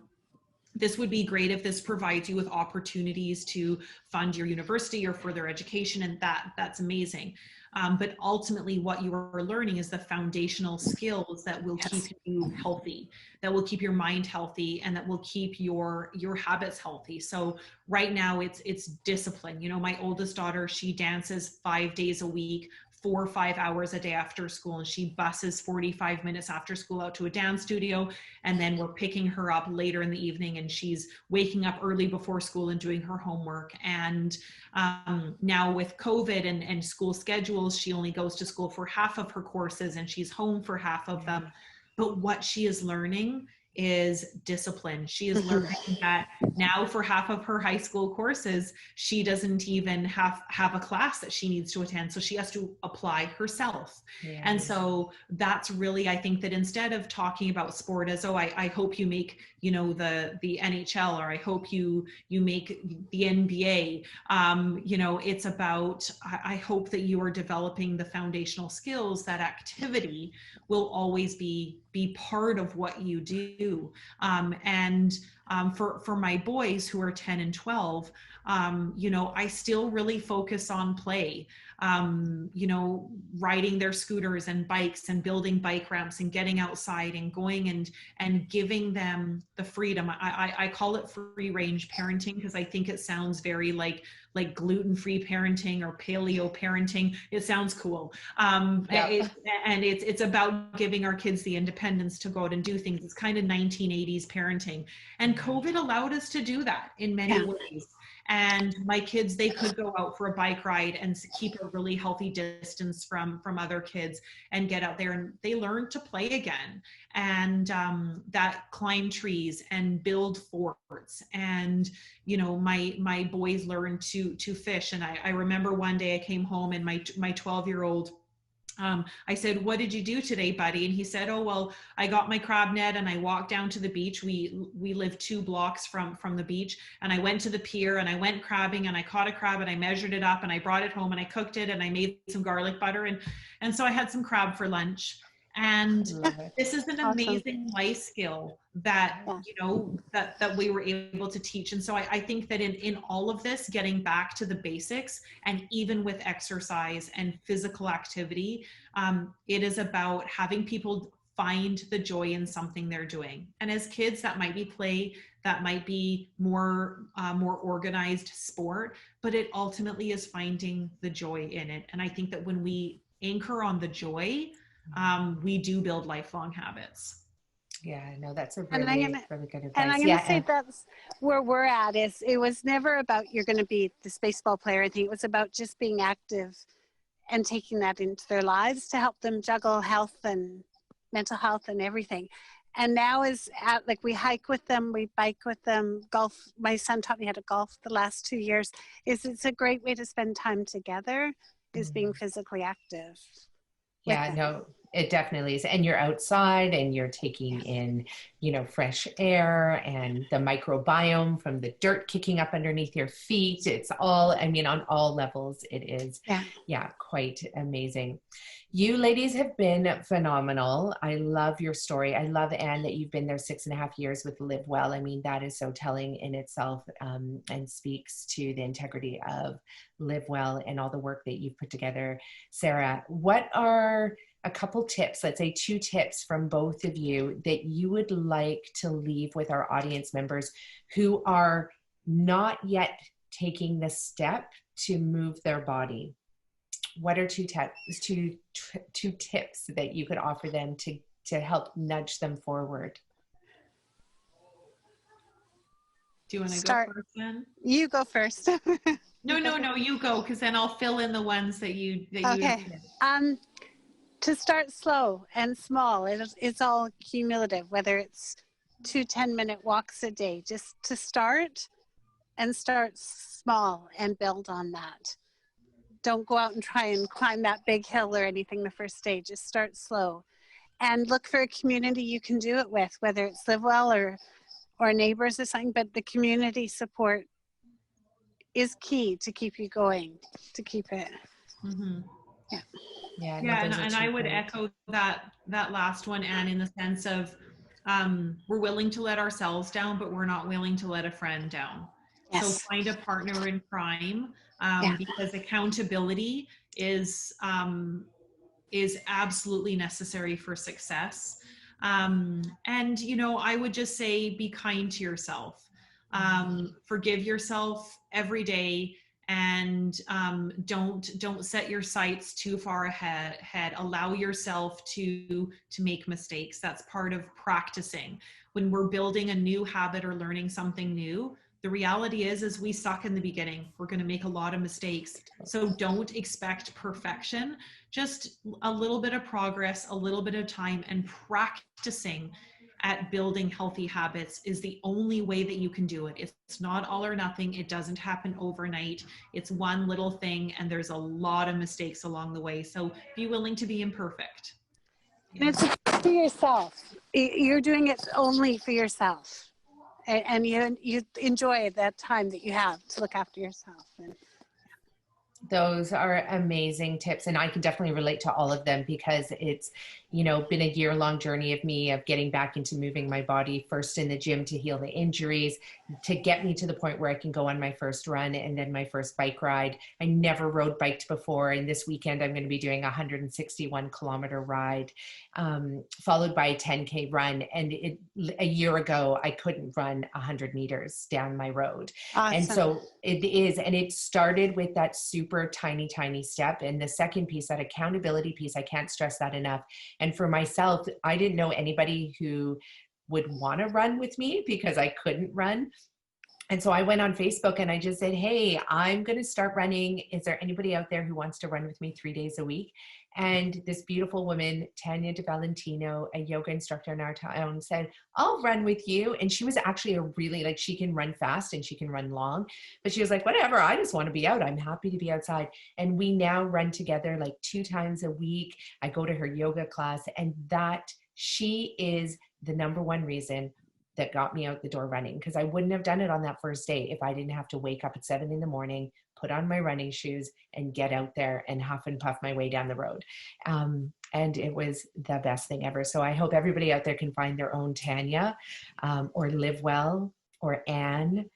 this would be great if this provides you with opportunities to fund your university or further education, and that's amazing. But ultimately what you are learning is the foundational skills that will keep you healthy, that will keep your mind healthy, and that will keep your habits healthy. So right now it's discipline. You know, my oldest daughter, she dances 5 days a week, 4 or 5 hours a day after school, and she buses 45 minutes after school out to a dance studio, and then we're picking her up later in the evening, and she's waking up early before school and doing her homework. And now with COVID and school schedules, she only goes to school for half of her courses and she's home for half of them. But what she is learning is discipline. She is learning that now for half of her high school courses, she doesn't even have a class that she needs to attend. So she has to apply herself. Yeah. And so that's really, I think that instead of talking about sport as, oh, I hope you make, you know, the NHL, or I hope you make the NBA, you know, it's about, I hope that you are developing the foundational skills. That activity will always be part of what you do. For my boys who are 10 and 12, you know, I still really focus on play, you know, riding their scooters and bikes and building bike ramps and getting outside and going and giving them the freedom. I call it free range parenting because I think it sounds very like gluten-free parenting or paleo parenting. It sounds cool. Yeah. It's about giving our kids the independence independence to go out and do things. It's kind of 1980s parenting. And COVID allowed us to do that in many ways. And my kids, they could go out for a bike ride and keep a really healthy distance from other kids and get out there, and they learned to play again, and that climb trees and build forts. And my boys learned to fish. And I remember one day I came home and my 12-year-old, I said, "What did you do today, buddy?" And he said, "Oh, well, I got my crab net and I walked down to the beach. We live 2 blocks from the beach, and I went to the pier and I went crabbing and I caught a crab and I measured it up and I brought it home and I cooked it and I made some garlic butter, and so I had some crab for lunch." And this is an amazing life skill that that we were able to teach. And so I think that in all of this, getting back to the basics, and even with exercise and physical activity, it is about having people find the joy in something they're doing. And as kids, that might be play, that might be more organized sport, but it ultimately is finding the joy in it. And I think that when we anchor on the joy, we do build lifelong habits. Yeah, no, that's a really good advice. And I'm going to say that's where we're at. It was never about you're going to be this baseball player. I think it was about just being active and taking that into their lives to help them juggle health and mental health and everything. And now we hike with them, we bike with them, golf. My son taught me how to golf the last 2 years. It's a great way to spend time together, is being physically active. Yeah, no, it definitely is. And you're outside and you're taking in, fresh air and the microbiome from the dirt kicking up underneath your feet. It's all, on all levels, it is. Yeah, quite amazing. You ladies have been phenomenal. I love your story. I love, Anne, that you've been there 6.5 years with Live Well. That is so telling in itself, and speaks to the integrity of Live Well and all the work that you've put together. Sara, what are a couple tips, let's say 2 tips from both of you, that you would like to leave with our audience members who are not yet taking the step to move their body? What are 2 tips that you could offer them to help nudge them forward? Do you want to go first, then? You go first. No, you go, because then I'll fill in the ones that you. Okay. To start slow and small. It's all cumulative, whether it's 2 10-minute walks a day, just to start small and build on that. Don't go out and try and climb that big hill or anything the first day. Just start slow and look for a community you can do it with, whether it's Live Well or neighbors or something, but the community support is key to keep you going, to keep it. Mm-hmm. Yeah. And I would echo that last one, Anne, in the sense of we're willing to let ourselves down, but we're not willing to let a friend down. Yes. So find a partner in crime, because accountability is absolutely necessary for success. And I would just say, be kind to yourself. Forgive yourself every day. And don't set your sights too far ahead. Allow yourself to make mistakes. That's part of practicing. When we're building a new habit or learning something new, the reality is we suck in the beginning. We're going to make a lot of mistakes. So don't expect perfection. Just a little bit of progress, a little bit of time, and practicing at building healthy habits is the only way that you can do it. It's not all or nothing. It doesn't happen overnight. It's one little thing, and there's a lot of mistakes along the way. So be willing to be imperfect. And it's for yourself. You're doing it only for yourself. And you enjoy that time that you have to look after yourself. Those are amazing tips. And I can definitely relate to all of them, because it's, been a year-long journey of me of getting back into moving my body, first in the gym to heal the injuries, to get me to the point where I can go on my first run and then my first bike ride. I never rode biked before. And this weekend, I'm going to be doing a 161-kilometer ride, followed by a 10K run. And a year ago, I couldn't run 100 meters down my road. Awesome. And so it is. And it started with that super super tiny step. And the second piece, that accountability piece, I can't stress that enough. And for myself, I didn't know anybody who would want to run with me because I couldn't run. And so I went on Facebook and I just said, hey, I'm going to start running. Is there anybody out there who wants to run with me 3 days a week? And this beautiful woman, Tanya De Valentino, a yoga instructor in our town, said, I'll run with you. And she was actually a really, like, she can run fast and she can run long, but she was like, whatever, I just want to be out. I'm happy to be outside. And we now run together like 2 times a week. I go to her yoga class, and that she is the number one reason that got me out the door running, because I wouldn't have done it on that first day if I didn't have to wake up at 7 a.m, put on my running shoes and get out there and huff and puff my way down the road. And it was the best thing ever. So I hope everybody out there can find their own Tanya, or Live Well, or Anne.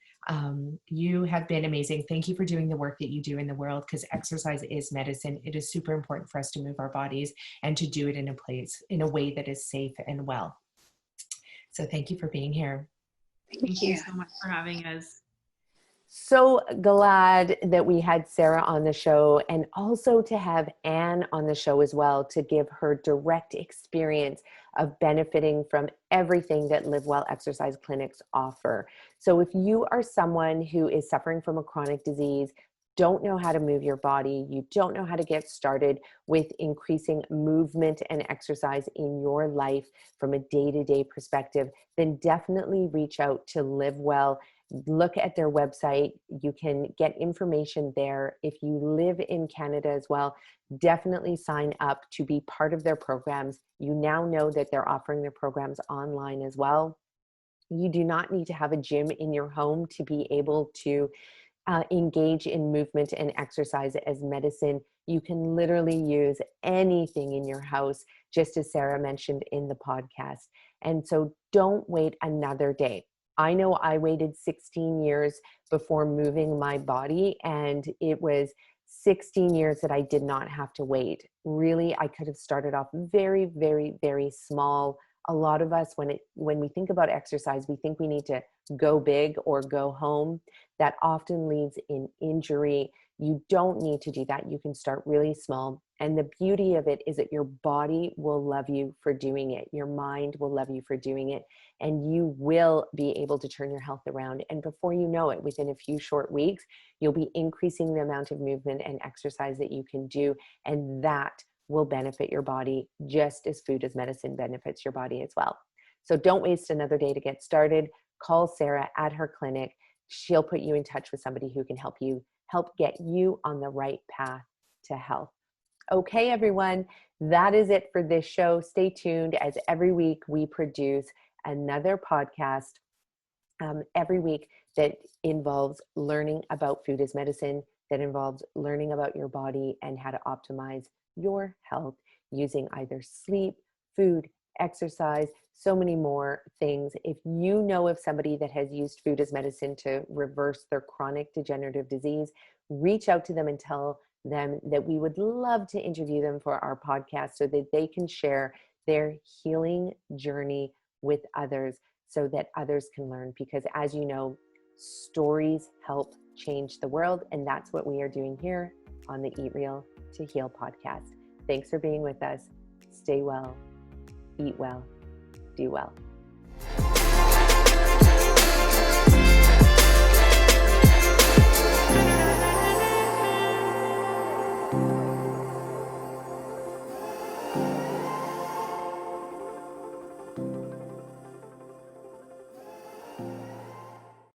You have been amazing. Thank you for doing the work that you do in the world, because exercise is medicine. It is super important for us to move our bodies and to do it in a way that is safe and well. So thank you for being here. Thank you so much for having us. So glad that we had Sara on the show, and also to have Anne on the show as well, to give her direct experience of benefiting from everything that Live Well exercise clinics offer. So if you are someone who is suffering from a chronic disease, don't know how to move your body, you don't know how to get started with increasing movement and exercise in your life from a day-to-day perspective, then definitely reach out to Live Well. Look at their website. You can get information there. If you live in Canada as well, definitely sign up to be part of their programs. You now know that they're offering their programs online as well. You do not need to have a gym in your home to be able to engage in movement and exercise as medicine. You can literally use anything in your house, just as Sara mentioned in the podcast. And so don't wait another day. I know I waited 16 years before moving my body, and it was 16 years that I did not have to wait. Really, I could have started off very, very, very small. A lot of us, when we think about exercise, we think we need to go big or go home. That often leads in injury. You don't need to do that. You can start really small. And the beauty of it is that your body will love you for doing it. Your mind will love you for doing it. And you will be able to turn your health around. And before you know it, within a few short weeks, you'll be increasing the amount of movement and exercise that you can do. And that will benefit your body just as food as medicine benefits your body as well. So don't waste another day to get started. Call Sara at her clinic. She'll put you in touch with somebody who can help get you on the right path to health. Okay, everyone, that is it for this show. Stay tuned, as every week we produce another podcast every week that involves learning about food as medicine, that involves learning about your body and how to optimize your health using either sleep, food, exercise, so many more things. If you know of somebody that has used food as medicine to reverse their chronic degenerative disease, reach out to them and tell them that we would love to interview them for our podcast so that they can share their healing journey with others, so that others can learn. Because as you know, stories help change the world, and that's what we are doing here on the Eat Real to Heal podcast. Thanks for being with us. Stay well, eat well, do well.